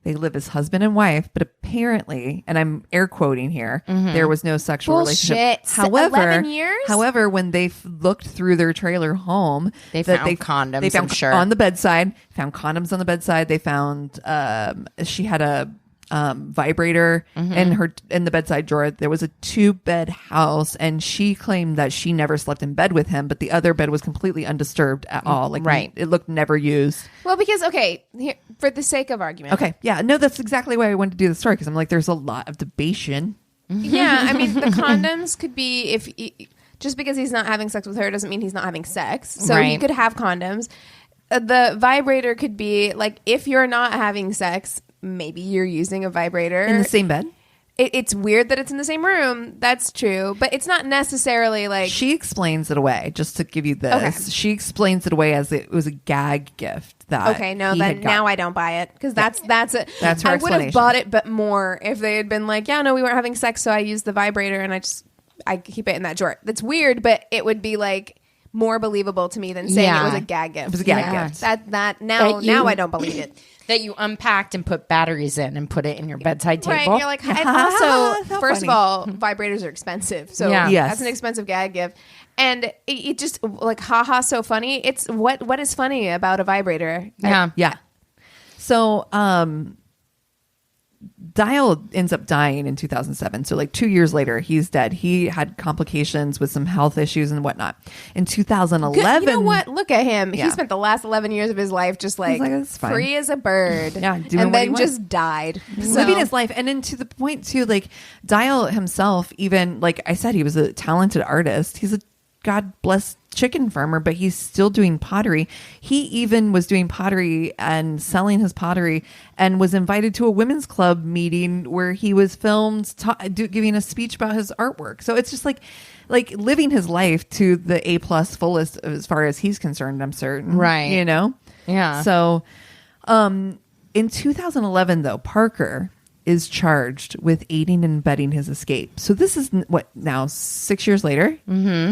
S2: they live as husband and wife, but apparently, and I'm air quoting here, there was no sexual relationship. However,
S3: 11 years?
S2: However, when they looked through their trailer home,
S4: they found condoms.
S2: They found
S4: I'm sure
S2: on the bedside. Found condoms on the bedside. They found she had a vibrator in the bedside drawer. There was a 2-bed house, and she claimed that she never slept in bed with him, but the other bed was completely undisturbed at all. Like, it looked never used.
S3: Well, because here, for the sake of argument.
S2: Okay, yeah, no, that's exactly why I wanted to do the story, because I'm like, there's a lot of debation.
S3: Yeah, I mean, the condoms could be just because he's not having sex with her doesn't mean he's not having sex. So he could have condoms. The vibrator could be like, if you're not having sex, maybe you're using a vibrator
S2: in the same bed.
S3: It's weird that it's in the same room. That's true, but it's not necessarily like.
S2: She explains it away. Just to give you this, okay. She explains it away as it was a gag gift.
S3: Now I don't buy it, because that's it.
S2: That's her explanation.
S3: I would have bought it, but more if they had been like, yeah, no, we weren't having sex, so I used the vibrator and I keep it in that drawer. That's weird, but it would be like more believable to me than saying it was a gag gift.
S2: It was a gag gift.
S3: Now I don't believe it.
S4: That you unpacked and put batteries in and put it in your bedside table.
S3: Right, you're like, also, first of all, vibrators are expensive. So that's an expensive gag gift. And it just, like, haha, so funny. It's, what is funny about a vibrator?
S2: Yeah. So, Dial ends up dying in 2007. So like 2 years later, he's dead. He had complications with some health issues and whatnot. In 2011.
S3: You know what? Look at him. He spent the last 11 years of his life just like free as a bird. And then just died.
S2: Living his life. And then to the point too, like Dial himself, even like I said, he was a talented artist. He's a God bless chicken farmer, but he's still doing pottery. He even was doing pottery and selling his pottery, and was invited to a women's club meeting where he was filmed giving a speech about his artwork. So it's just like living his life to the A+ fullest as far as he's concerned, I'm certain.
S4: Right.
S2: You know?
S4: Yeah.
S2: So in 2011 though, Parker is charged with aiding and abetting his escape. So this is now 6 years later,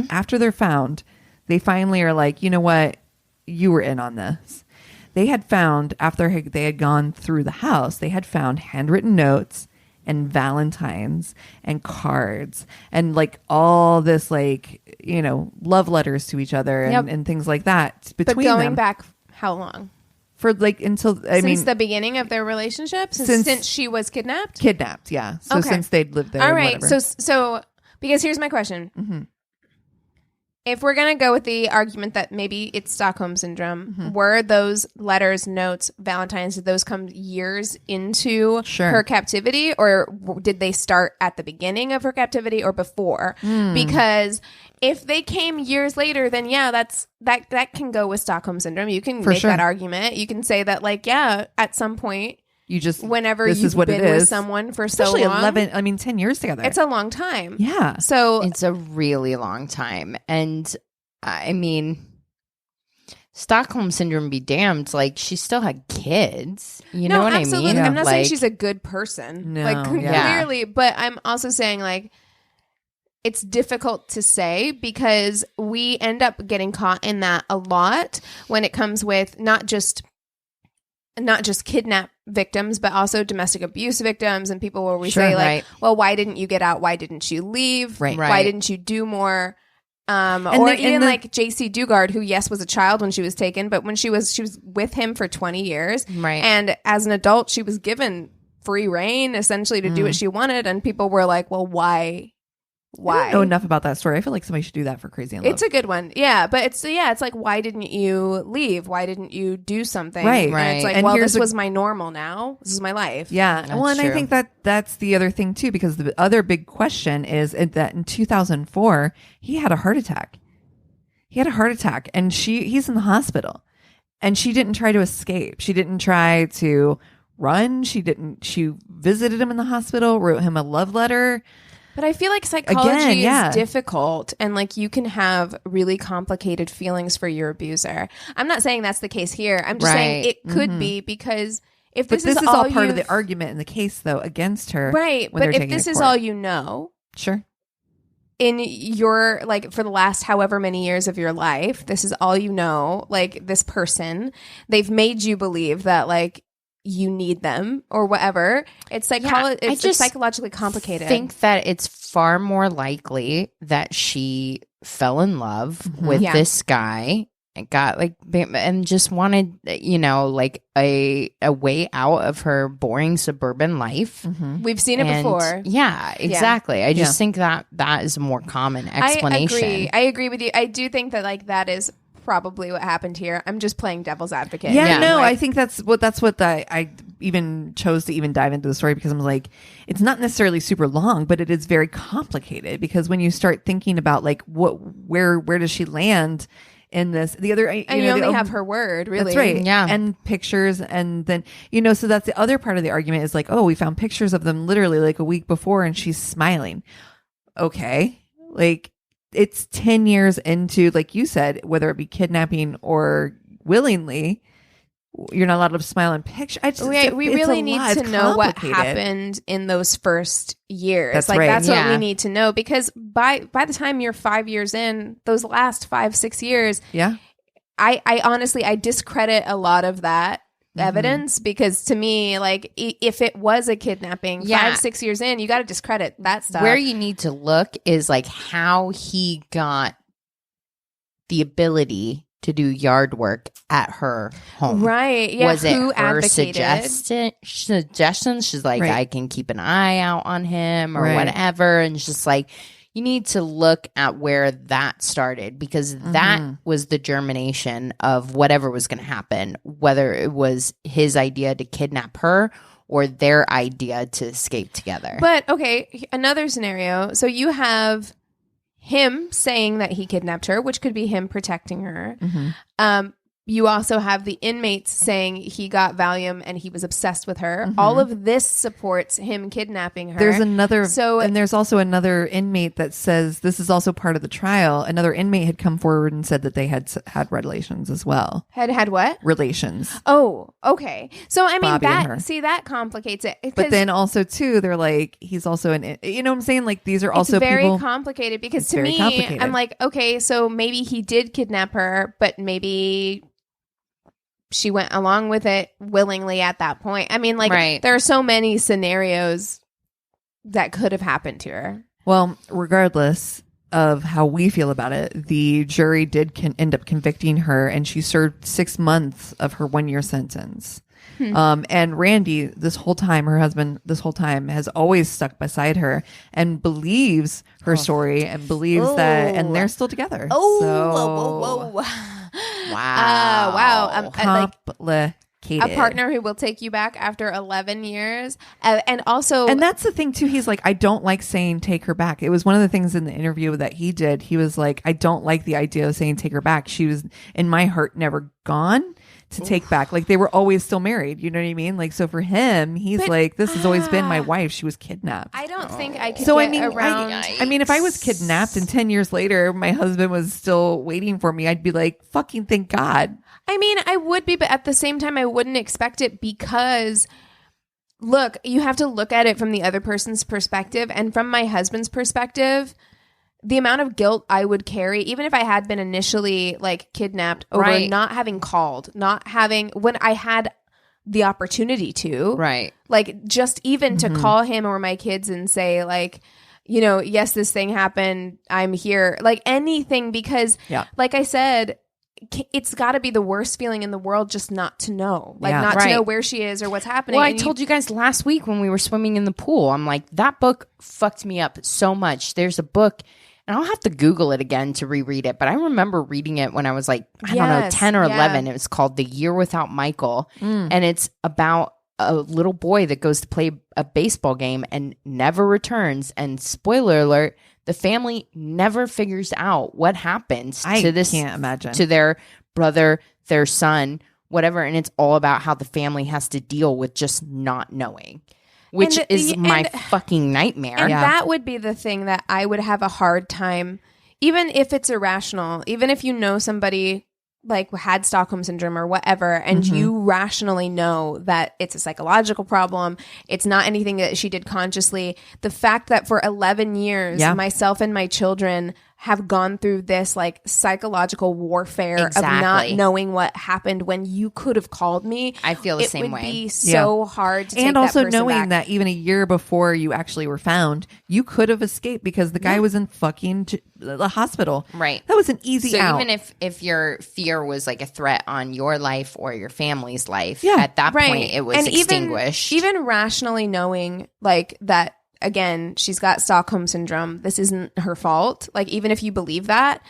S2: after they're found, they finally are like, you know what? You were in on this. They had found, after they had gone through the house, they had found handwritten notes and Valentines and cards and like all this, like, you know, love letters to each other and things like that.
S3: But going back how long?
S2: For like until
S3: since the beginning of their relationship, since she was kidnapped,
S2: yeah. So since they'd lived there,
S3: all right. So because here's my question: if we're gonna go with the argument that maybe it's Stockholm syndrome, were those letters, notes, Valentines, did those come years into her captivity, or did they start at the beginning of her captivity or before? Because if they came years later, then that can go with Stockholm syndrome. You can make that argument. You can say that, like, at some point, you just whenever you've been with someone for
S2: especially
S3: so long,
S2: 10 years together,
S3: it's a long time.
S2: Yeah,
S3: so
S4: it's a really long time. And I mean, Stockholm syndrome be damned. Like, she still had kids. You know what
S3: absolutely.
S4: I mean?
S3: I'm not saying she's a good person, clearly, but I'm also saying, like, it's difficult to say because we end up getting caught in that a lot when it comes with not just kidnap victims, but also domestic abuse victims and people where we say, like, well, why didn't you get out? Why didn't you leave? Why didn't you do more? Like JC Dugard, who was a child when she was taken, but when she was with him for 20 years.
S4: Right.
S3: And as an adult, she was given free reign essentially to do what she wanted. And people were like, well, why?
S2: I don't know enough about that story. I feel like somebody should do that for Crazy in Love.
S3: It's a good one. Yeah. But it's like, why didn't you leave? Why didn't you do something?
S2: Right.
S3: And it's like, well, this was my normal now. This is my life.
S2: Yeah. And I think that's the other thing too, because the other big question is that in 2004, he had a heart attack. And he's in the hospital, and she didn't try to escape. She didn't try to run. She visited him in the hospital, wrote him a love letter.
S3: But I feel like psychology is difficult, and like you can have really complicated feelings for your abuser. I'm not saying that's the case here. I'm just saying it could be, because if this is all
S2: part of the argument in the case, though, against her,
S3: right? But if this is all you know,
S2: sure,
S3: in your, like, for the last however many years of your life, this is all you know, like, this person, they've made you believe that, like, you need them or whatever. It's it's psychologically complicated.
S4: I think that it's far more likely that she fell in love with this guy and got and just wanted, like a way out of her boring suburban life.
S3: We've seen it before.
S4: Yeah, exactly. I just think that is a more common explanation.
S3: I agree with you. I do think that, like, that is probably what happened here. I'm just playing devil's advocate.
S2: I think that's what I even chose to even dive into the story, because I'm like, it's not necessarily super long, but it is very complicated, because when you start thinking about, like, where does she land in this, the other, you
S3: only have her word, really.
S2: That's right. Yeah. And pictures, and then, so that's the other part of the argument is like, oh, we found pictures of them literally like a week before and she's smiling. Okay. Like, it's 10 years into, like you said, whether it be kidnapping or willingly, you're not allowed to smile in picture.
S3: We really need to know what happened in those first years. That's right. That's what we need to know, because by the time you're 5 years in, those last 5-6 years, I honestly, I discredit a lot of that evidence, because to me, like, if it was a kidnapping 5-6 years in, you got to discredit that stuff.
S4: Where you need to look is like how he got the ability to do yard work at her home.
S3: Right. Yeah.
S4: Was it her suggestions? She's like, I can keep an eye out on him or whatever. And it's just like, you need to look at where that started, because that was the germination of whatever was going to happen, whether it was his idea to kidnap her or their idea to escape together.
S3: But, okay, another scenario. So you have him saying that he kidnapped her, which could be him protecting her. You also have the inmates saying he got Valium and he was obsessed with her. All of this supports him kidnapping her.
S2: And there's also another inmate that says this is also part of the trial. Another inmate had come forward and said that they had relations as well.
S3: Had what?
S2: Relations.
S3: Oh, okay. So I mean, that complicates it.
S2: But then also too, they're like, he's also you know what I'm saying? Like, these are also
S3: very complicated, because to me, I'm like, okay, so maybe he did kidnap her, but maybe she went along with it willingly at that point. I mean, like, there are so many scenarios that could have happened to her.
S2: Well, regardless of how we feel about it, the jury did end up convicting her, and she served 6 months of her 1-year sentence. And Randy, this whole time, her husband, has always stuck beside her and believes her story and believes that, and they're still together.
S3: Whoa. Wow.
S2: Complicated.
S3: A partner who will take you back after 11 years. And
S2: that's the thing too. He's like, I don't like saying take her back. It was one of the things in the interview that he did. He was like, I don't like the idea of saying take her back. She was, in my heart, never gone to take back. Like, they were always still married. You know what I mean? Like, so for him, he's like, this has always been my wife. She was kidnapped.
S3: I don't think I could around.
S2: I mean, if I was kidnapped and 10 years later, my husband was still waiting for me, I'd be like, fucking thank God.
S3: I mean, I would be, but at the same time, I wouldn't expect it, because look, you have to look at it from the other person's perspective. And from my husband's perspective, the amount of guilt I would carry, even if I had been initially, like, kidnapped over not having called, when I had the opportunity to, like, just even to call him or my kids and say, like, yes, this thing happened, I'm here, like, anything, because like I said, it's got to be the worst feeling in the world just not to know, to know where she is or what's happening.
S4: Well, I told you guys last week when we were swimming in the pool, I'm like, that book fucked me up so much. There's a book, and I'll have to Google it again to reread it, but I remember reading it when I was like, I don't know, 10 or 11. It was called The Year Without Michael, and it's about a little boy that goes to play a baseball game and never returns. And spoiler alert, the family never figures out what happens to this.
S2: Can't imagine.
S4: To their brother, their son, whatever. And it's all about how the family has to deal with just not knowing. which is my fucking nightmare.
S3: And that would be the thing that I would have a hard time, even if it's irrational, even if you know somebody like had Stockholm syndrome or whatever, and you rationally know that it's a psychological problem, it's not anything that she did consciously. The fact that for 11 years, myself and my children have gone through this like psychological warfare of not knowing what happened when you could have called me.
S4: I feel the same way.
S3: It would be so hard to take
S2: and also
S3: that person
S2: knowing
S3: back.
S2: that even a year before you actually were found, you could have escaped because the guy was in fucking the hospital.
S4: Right.
S2: That was an easy out.
S4: Even if your fear was like a threat on your life or your family's life, at that point it was extinguished.
S3: Even rationally knowing like that, again, she's got Stockholm syndrome. This isn't her fault. Like, even if you believe that,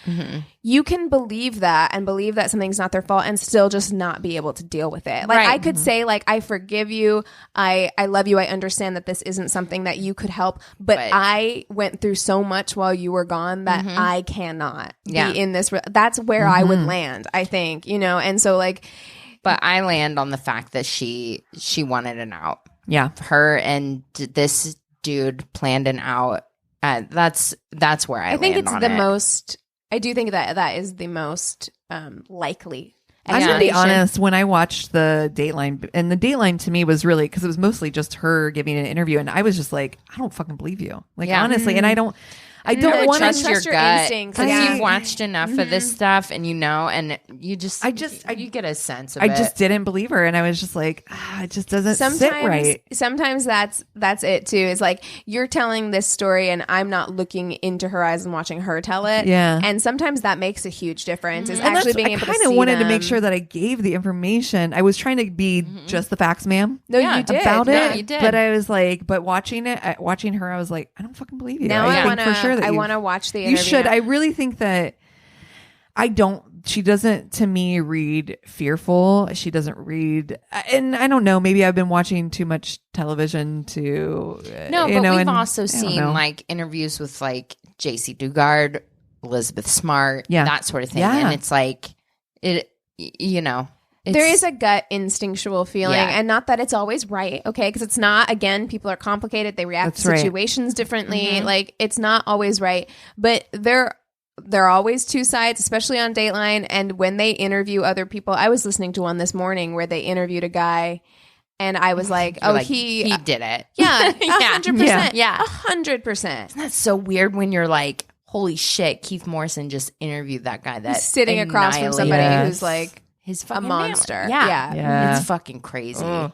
S3: you can believe that and believe that something's not their fault and still just not be able to deal with it. Like, I could say, like, I forgive you. I love you. I understand that this isn't something that you could help. But I went through so much while you were gone that I cannot be in this. That's where I would land, I think, you know? And so, like...
S4: But I land on the fact that she wanted an out.
S2: Yeah.
S4: Her and this... dude planned an out. That's where I
S3: think
S4: land
S3: it's
S4: on
S3: the
S4: it.
S3: most. I do think that is the most likely.
S2: I'm gonna be honest. When I watched the Dateline, and the Dateline to me was really because it was mostly just her giving an interview, and I was just like, I don't fucking believe you, like honestly, and I don't want
S4: trust
S2: to
S4: your gut
S3: instincts.
S4: because you've watched enough of this stuff, and you know, and you get a sense of it.
S2: I just didn't believe her, and I was just like, it just doesn't sit right.
S3: Sometimes that's it too. It's like you're telling this story, and I'm not looking into her eyes and watching her tell it.
S2: Yeah,
S3: and sometimes that makes a huge difference. Is
S2: and
S3: actually being able to see.
S2: I kind of wanted to make sure that I gave the information. I was trying to be just the facts, ma'am.
S3: No, you did
S2: about
S3: it.
S2: You did. But I was like, watching her, I was like, I don't fucking believe you.
S3: Now
S2: I think for sure that
S3: I want to watch the interview.
S2: You should. I really think that she doesn't to me read fearful. She doesn't read, and I don't know, maybe I've been watching too much television to
S4: we've also seen like interviews with like JC Dugard, Elizabeth Smart, that sort of thing. And it's like
S3: there is a gut instinctual feeling, and not that it's always right, okay? Because it's not, again, people are complicated. They react to situations differently. Like, it's not always right. But there are always two sides, especially on Dateline. And when they interview other people, I was listening to one this morning where they interviewed a guy, and I was like, he
S4: did it.
S3: Yeah, 100%.
S4: Yeah.
S3: 100%.
S4: Isn't that so weird when you're like, holy shit, Keith Morrison just interviewed that guy that's
S3: sitting across from somebody who's like,
S4: his
S3: a monster.
S4: Yeah. It's fucking crazy.
S3: Oof,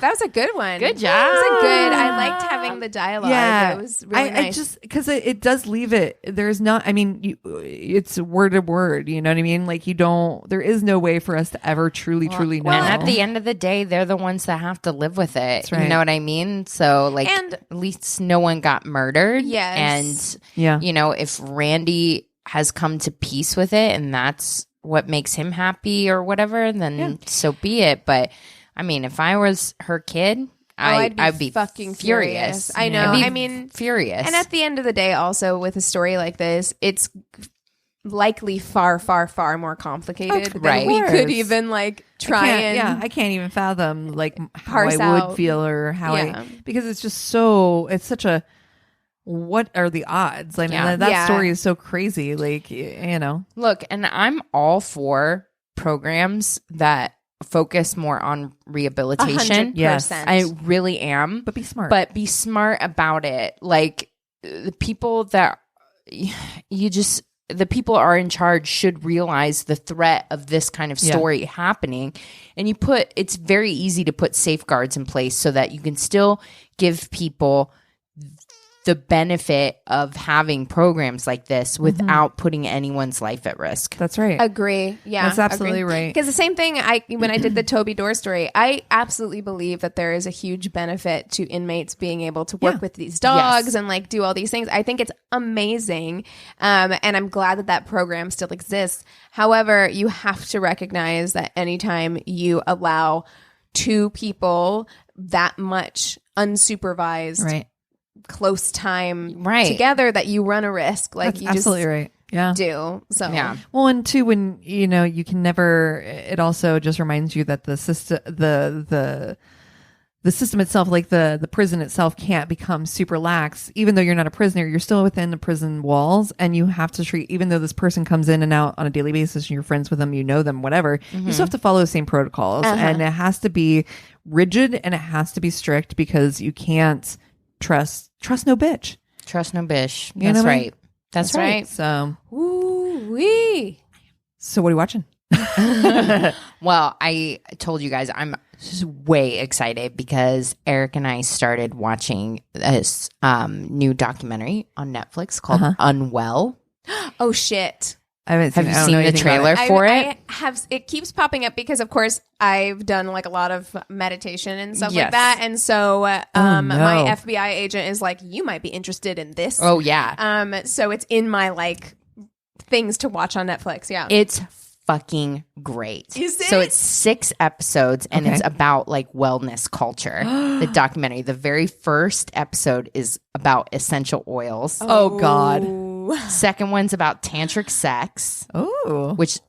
S3: that was a good one.
S4: Good job.
S3: That was a good. I liked having the dialogue.
S2: Yeah,
S3: it was really nice.
S2: I just because it does leave it. There's not. I mean, it's word to word. You know what I mean? Like there is no way for us to ever truly know.
S4: And at the end of the day, they're the ones that have to live with it.
S2: That's right.
S4: You know what I mean? So like, at least no one got murdered.
S3: Yes.
S4: And if Randy has come to peace with it, and that's what makes him happy or whatever, then so be it. But I mean, if I was her kid, I'd be
S3: fucking
S4: furious.
S3: I know. I mean,
S4: furious.
S3: And at the end of the day, also with a story like this, it's likely far, far, far more complicated than we could even like try
S2: I can't even fathom like how
S3: parse
S2: I
S3: out.
S2: would feel or how because it's just it's such a. What are the odds? I mean, that story is so crazy. Like,
S4: Look, and I'm all for programs that focus more on rehabilitation.
S3: 100%.
S2: Yes,
S4: I really am.
S2: But be smart.
S4: But be smart about it. Like, the people that the people are in charge should realize the threat of this kind of story happening. And it's very easy to put safeguards in place so that you can still give people the benefit of having programs like this without putting anyone's life at risk.
S2: That's right.
S3: Agree. Yeah.
S2: That's absolutely right.
S3: Because the same thing, when I did the Toby Dorr story, I absolutely believe that there is a huge benefit to inmates being able to work with these dogs and like do all these things. I think it's amazing. And I'm glad that program still exists. However, you have to recognize that anytime you allow two people that much unsupervised close time together, that you run a risk. Like,
S2: that's
S3: you
S2: absolutely
S3: just do. So
S2: well, and two, when you can never. It also just reminds you that the system, the the system itself, like the prison itself, can't become super lax. Even though you're not a prisoner, you're still within the prison walls, and you have to treat, even though this person comes in and out on a daily basis and you're friends with them, you know them, whatever, you still have to follow the same protocols. And it has to be rigid and it has to be strict, because you can't trust no bitch.
S4: Trust no bish.
S2: You know
S4: That's
S2: what I mean?
S4: right. That's right.
S2: So,
S3: Ooh-wee.
S2: so what are you watching?
S4: Well, I told you guys I'm way excited because Eric and I started watching this new documentary on Netflix called Unwell.
S3: Oh, shit.
S2: I haven't seen,
S4: Have you
S2: I don't
S4: seen
S2: know
S4: the
S2: anything about
S4: trailer
S2: it.
S4: for it?
S3: I have. It keeps popping up because, of course, I've done like a lot of meditation and stuff like that, and so my FBI agent is like, "You might be interested in this."
S4: Oh yeah.
S3: So it's in my like things to watch on Netflix. Yeah,
S4: It's fucking great.
S3: Is it?
S4: So it's 6 episodes and
S2: Okay.
S4: it's about like wellness culture. The documentary. The very first episode is about essential oils.
S2: Oh, God.
S4: Second one's about tantric sex.
S2: Oh.
S4: Which,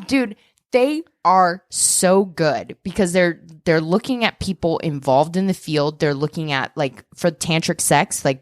S4: dude, they are so good because they're looking at people involved in the field. They're looking at, like, for tantric sex, like,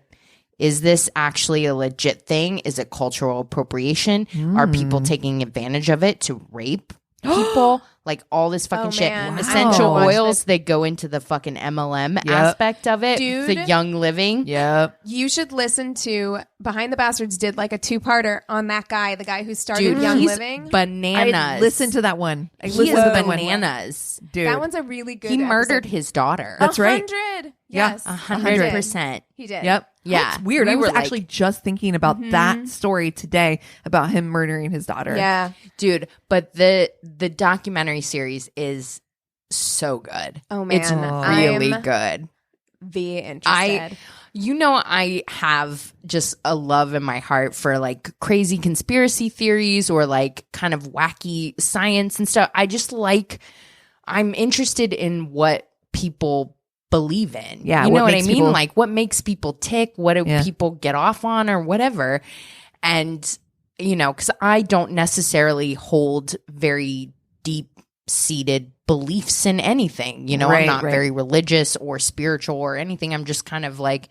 S4: is this actually a legit thing? Is it cultural appropriation? Are people taking advantage of it to rape people? Like, all this fucking shit.
S3: man.
S4: Essential
S2: Wow.
S4: oils, they go into the fucking MLM aspect of it.
S3: Dude.
S4: The young living.
S2: Yep.
S3: You should listen to Behind the Bastards. Did like a 2-parter on that guy, the guy who started
S4: Dude,
S3: Young
S4: he's
S3: Living.
S4: bananas.
S2: I listened to that one. I
S4: He
S2: listened
S4: is
S2: to that one.
S4: bananas.
S2: Dude.
S3: That one's a really good.
S4: He murdered
S3: episode.
S4: his daughter.
S2: That's right.
S3: 100.
S2: Yeah,
S3: Yes,
S4: 100%.
S3: He did.
S2: Yep.
S4: Yeah.
S2: It's weird.
S4: We
S2: I was
S4: were like-
S2: actually just thinking about that story today about him murdering his daughter.
S3: Yeah.
S4: Dude, but the documentary series is so good.
S3: Oh, man.
S4: It's really
S3: I'm
S4: good.
S3: interested.
S4: I have just a love in my heart for like crazy conspiracy theories or like kind of wacky science and stuff. I'm interested in what people believe in.
S2: Yeah,
S4: You
S2: what
S4: know what I
S2: makes
S4: mean?
S2: people-
S4: Like what makes people tick? What do
S2: Yeah.
S4: people get off on or whatever? And, because I don't necessarily hold very deep seated beliefs in anything. I'm
S2: Right,
S4: not
S2: right.
S4: very religious or spiritual or anything. I'm just kind of like,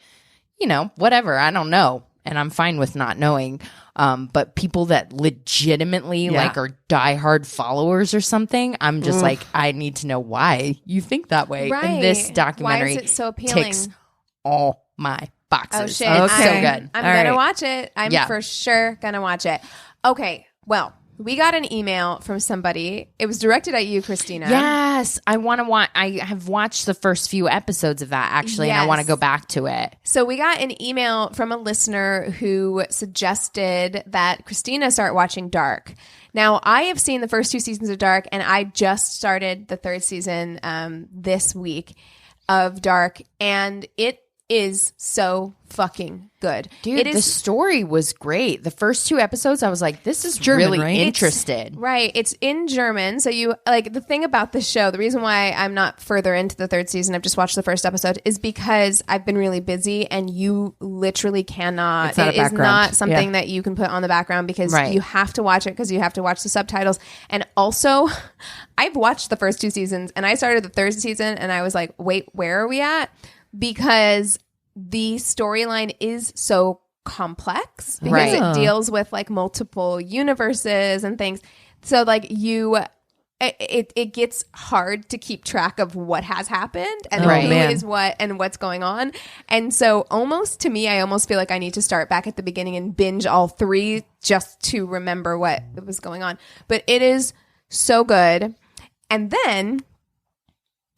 S4: whatever. I don't know. And I'm fine with not knowing. But people that legitimately like are diehard followers or something, I'm just like, I need to know why you think that way.
S3: Right.
S4: And this documentary
S3: Why is it so appealing?
S4: ticks all my boxes.
S3: Oh shit!
S4: It's so
S2: Okay.
S4: good.
S3: I'm
S2: All
S3: gonna
S2: right.
S3: watch it. I'm
S4: Yeah.
S3: for sure gonna watch it. Okay. Well, we got an email from somebody. It was directed at you, Christina.
S4: Yes, I want to watch. I have watched the first few episodes of that actually, and I want to
S3: Yes.
S4: go back to it.
S3: So we got an email from a listener who suggested that Christina start watching Dark. Now, I have seen the first 2 seasons of Dark, and I just started the 3rd season this week of Dark, and it is so fucking good.
S4: Dude,
S3: it is
S4: the story was great. The first 2 episodes, I was like, this is
S2: German,
S4: really
S2: right?
S4: interested.
S3: Right. It's in German. So you like the thing about this show, the reason why I'm not further into the 3rd season, I've just watched the first episode, is because I've been really busy and you literally cannot.
S2: It's not a
S3: It is
S2: background.
S3: not something
S2: Yeah.
S3: that you can put on the background because
S4: Right.
S3: you have to watch it because you have to watch the subtitles. And also, I've watched the first 2 seasons and I started the 3rd season and I was like, wait, where are we at? Because the storyline is so complex because
S4: Right.
S3: it deals with like multiple universes and things. So like it gets hard to keep track of what has happened and
S2: Right.
S3: who
S2: Man.
S3: is what and what's going on. And so almost to me, I almost feel like I need to start back at the beginning and binge all 3 just to remember what was going on. But it is so good. And then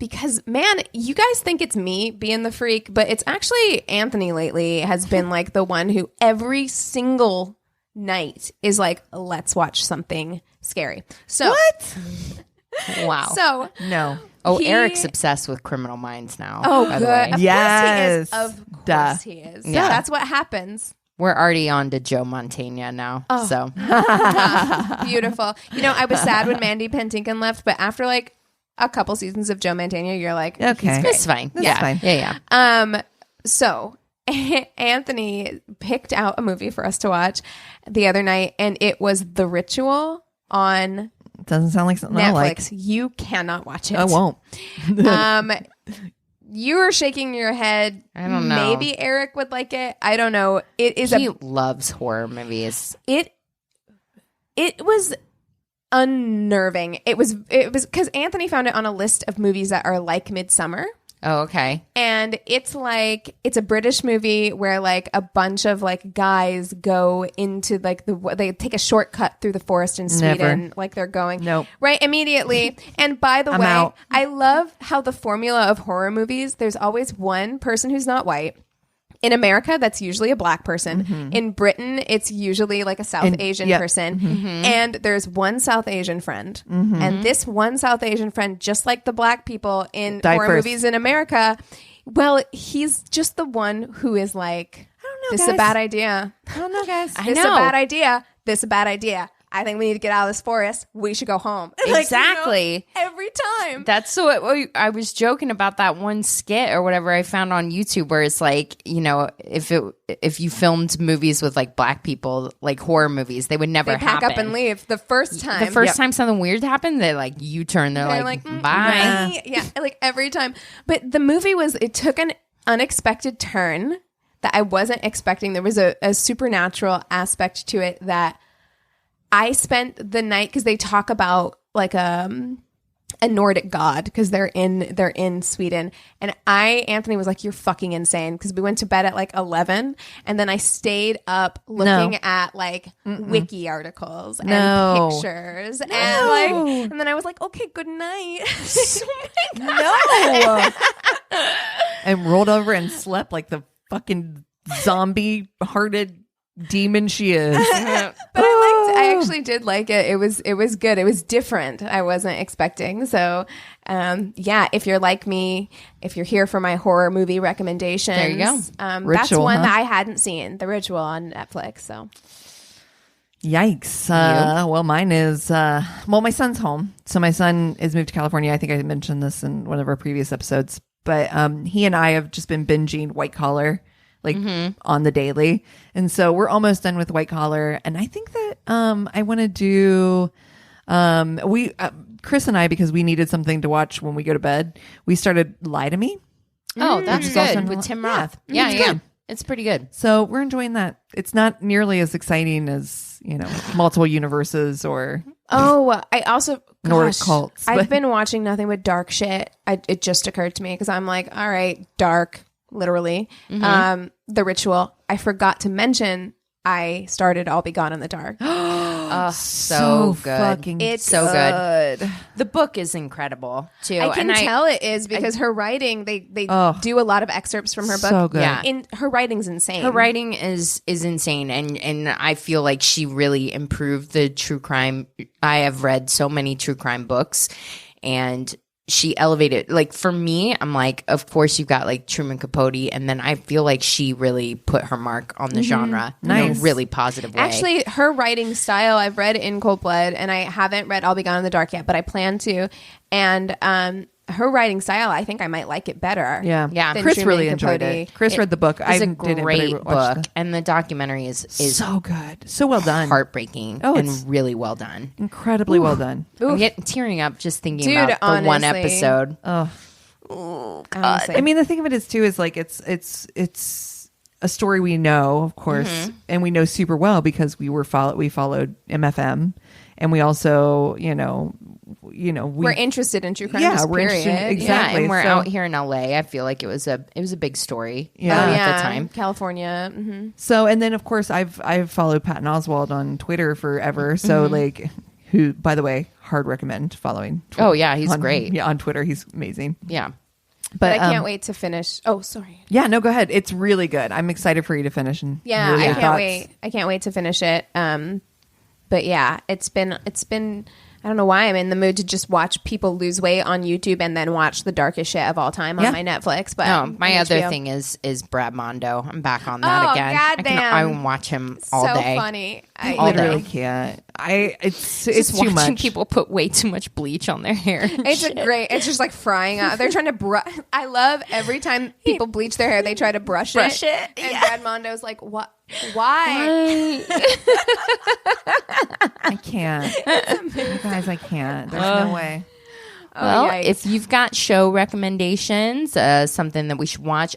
S3: because, man, you guys think it's me being the freak, but it's actually Anthony lately has been like the one who every single night is like, let's watch something scary. So,
S2: What?
S4: Wow.
S3: So,
S2: No.
S4: Eric's obsessed with Criminal Minds now.
S3: oh,
S4: by
S3: good.
S4: the way.
S3: Of
S2: Yes.
S3: course he is. Of course
S2: Duh.
S3: he is.
S4: Yeah.
S3: That's what happens.
S4: We're already on to Joe Montana now.
S3: Oh.
S4: So
S3: Beautiful. I was sad when Mandy Patinkin left, but after like a couple seasons of Joe Mantegna, you're like,
S2: Okay.
S4: it's fine.
S2: That's
S4: yeah.
S2: fine.
S4: Yeah.
S3: So Anthony picked out a movie for us to watch the other night, and it was The Ritual on
S2: Doesn't sound like something I
S3: Netflix.
S2: like.
S3: You cannot watch it.
S2: I won't.
S3: You were shaking your head.
S4: I don't know.
S3: Maybe Eric would like it. I don't know.
S4: He loves horror movies.
S3: It was unnerving. It was because Anthony found it on a list of movies that are like Midsummer.
S4: Oh, okay.
S3: And it's a British movie where like a bunch of like guys go into like they take a shortcut through the forest in Sweden.
S2: Never.
S3: Like they're going
S2: Nope.
S3: right immediately. And by the way,
S2: out.
S3: I love how the formula of horror movies, there's always one person who's not white. In America, that's usually a black person.
S2: Mm-hmm.
S3: In Britain, it's usually like a South Asian person.
S2: Mm-hmm.
S3: And there's one South Asian friend. And this one South Asian friend, just like the black people in horror movies in America, well, he's just the one who is like,
S2: I don't know,
S3: this
S2: guys.
S3: is a bad idea.
S2: I don't know, guys.
S3: This is a bad idea. This is a bad idea. I think we need to get out of this forest. We should go home.
S4: Exactly.
S3: Every time.
S4: That's what I was joking about, that one skit or whatever I found on YouTube where it's like, if you filmed movies with like black people, like horror movies, they would never
S3: They pack
S4: happen.
S3: up and leave. The first time.
S4: The first time something weird happened, they like U-turn. They're like, bye.
S3: Bye. Yeah, like every time. But the movie it took an unexpected turn that I wasn't expecting. There was a supernatural aspect to it that I spent the night, because they talk about like a Nordic god, because they're in Sweden, and Anthony was like, "You're fucking insane," because we went to bed at like 11, and then I stayed up looking at like wiki articles and pictures, and then I was like, "Okay, good night."
S2: No. And rolled over and slept like the fucking zombie-hearted demon she is.
S3: But I actually did like it. It was good. It was different. I wasn't expecting. So, if you're like me, if you're here for my horror movie recommendations,
S4: there you go.
S3: That's
S2: Ritual,
S3: one that I hadn't seen, The Ritual on Netflix. So,
S2: Yikes. Well, mine is, my son's home. So my son is moved to California. I think I mentioned this in one of our previous episodes, but he and I have just been binging White Collar on the daily. And so we're almost done with White Collar. And I think that I want to do, Chris and I, because we needed something to watch when we go to bed, we started Lie to Me.
S4: Oh, that's
S2: Which is
S4: good.
S2: also-
S4: With Tim
S2: Yeah.
S4: Roth. Yeah,
S2: It's
S4: yeah.
S2: good.
S4: It's pretty good.
S2: So we're enjoying that. It's not nearly as exciting as, multiple universes or
S3: I also
S2: Nordic cults.
S3: I've
S2: but-
S3: been watching nothing but dark shit. It just occurred to me because I'm like, all right, dark, literally. The Ritual. I forgot to mention I started I'll Be Gone in the Dark.
S4: So good.
S2: fucking
S3: It's
S4: so good. The book is incredible too.
S3: I can tell it is because her writing, they do a lot of excerpts from her book.
S2: So good.
S4: Yeah.
S3: Her writing's insane.
S4: Her writing is insane, and I feel like she really improved the true crime. I have read so many true crime books, and she elevated. Like for me, I'm like, of course you've got like Truman Capote, and then I feel like she really put her mark on the genre in a really positive way.
S3: Actually, her writing style, I've read In Cold Blood, and I haven't read I'll Be Gone in the Dark yet, but I plan to. And her writing style, I think I might like it better.
S2: Yeah.
S3: than
S2: Chris
S3: Truman
S2: really enjoyed
S3: Capote.
S2: it. Chris read the book. I
S4: It's a
S2: didn't, but I
S4: great
S2: watched
S4: book, and the documentary is
S2: so good. So well done.
S4: heartbreaking
S2: it's
S4: and really well done.
S2: Incredibly well done.
S4: I'm getting tearing up just thinking
S3: Dude,
S4: about the one
S3: honestly.
S4: episode.
S3: Honestly.
S2: I mean, the thing of it is too is like it's a story we know, of course, and we know super well because we followed MFM, and we also
S3: we're interested in true crime.
S2: Yeah,
S3: just
S2: we're interested in-
S3: period.
S2: exactly.
S4: Yeah, and we're
S2: So-
S4: out here in LA. I feel like it was a big story
S2: Yeah.
S4: at the time.
S3: California.
S2: So, and then of course I've followed Patton Oswalt on Twitter forever. So like, who, by the way, hard recommend following.
S4: Oh, yeah, he's
S2: on-
S4: great.
S2: Yeah, on Twitter, he's amazing.
S4: Yeah.
S3: But I can't wait to finish. Oh, sorry.
S2: Yeah, no, go ahead. It's really good. I'm excited for you to finish. And
S3: Yeah,
S2: hear your
S3: I can't
S2: thoughts.
S3: wait. I can't wait to finish it. But yeah, it's been. I don't know why I'm in the mood to just watch people lose weight on YouTube and then watch the darkest shit of all time on
S2: Yeah.
S3: my Netflix. But
S4: No, my
S3: on
S4: other
S3: HBO.
S4: thing is Brad Mondo. I'm back on that
S3: Oh,
S4: again.
S3: goddamn.
S4: I can watch him all
S3: so
S4: day.
S3: funny.
S2: I
S4: All
S2: literally
S4: day.
S2: can't. It's
S4: Just
S2: too
S4: watching
S2: much.
S4: people put way too much bleach on their hair.
S3: It's a great. It's just like frying out. They're trying to brush. I love every time people bleach their hair, they try to brush it. And Brad Mondo's like, "What? Why?"
S2: I can't. You guys, I can't. There's no way.
S4: Well, if you've got show recommendations, something that we should watch,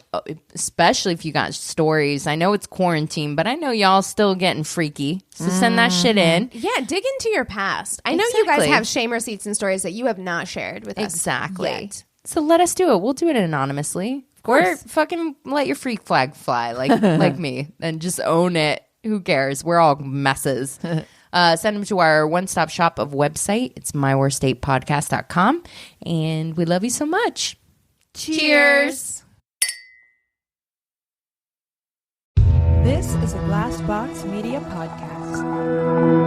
S4: especially if you got stories. I know it's quarantine, but I know y'all still getting freaky. So send that shit in.
S3: Yeah, dig into your past. I know you guys have shame receipts and stories that you have not shared with us yet.
S4: So let us do it. We'll do it anonymously. Or fucking let your freak flag fly like me and just own it. Who cares? We're all messes. Send them to our one-stop shop of website. It's myworstatepodcast.com. And we love you so much. Cheers.
S1: This is a Glass Box Media Podcast.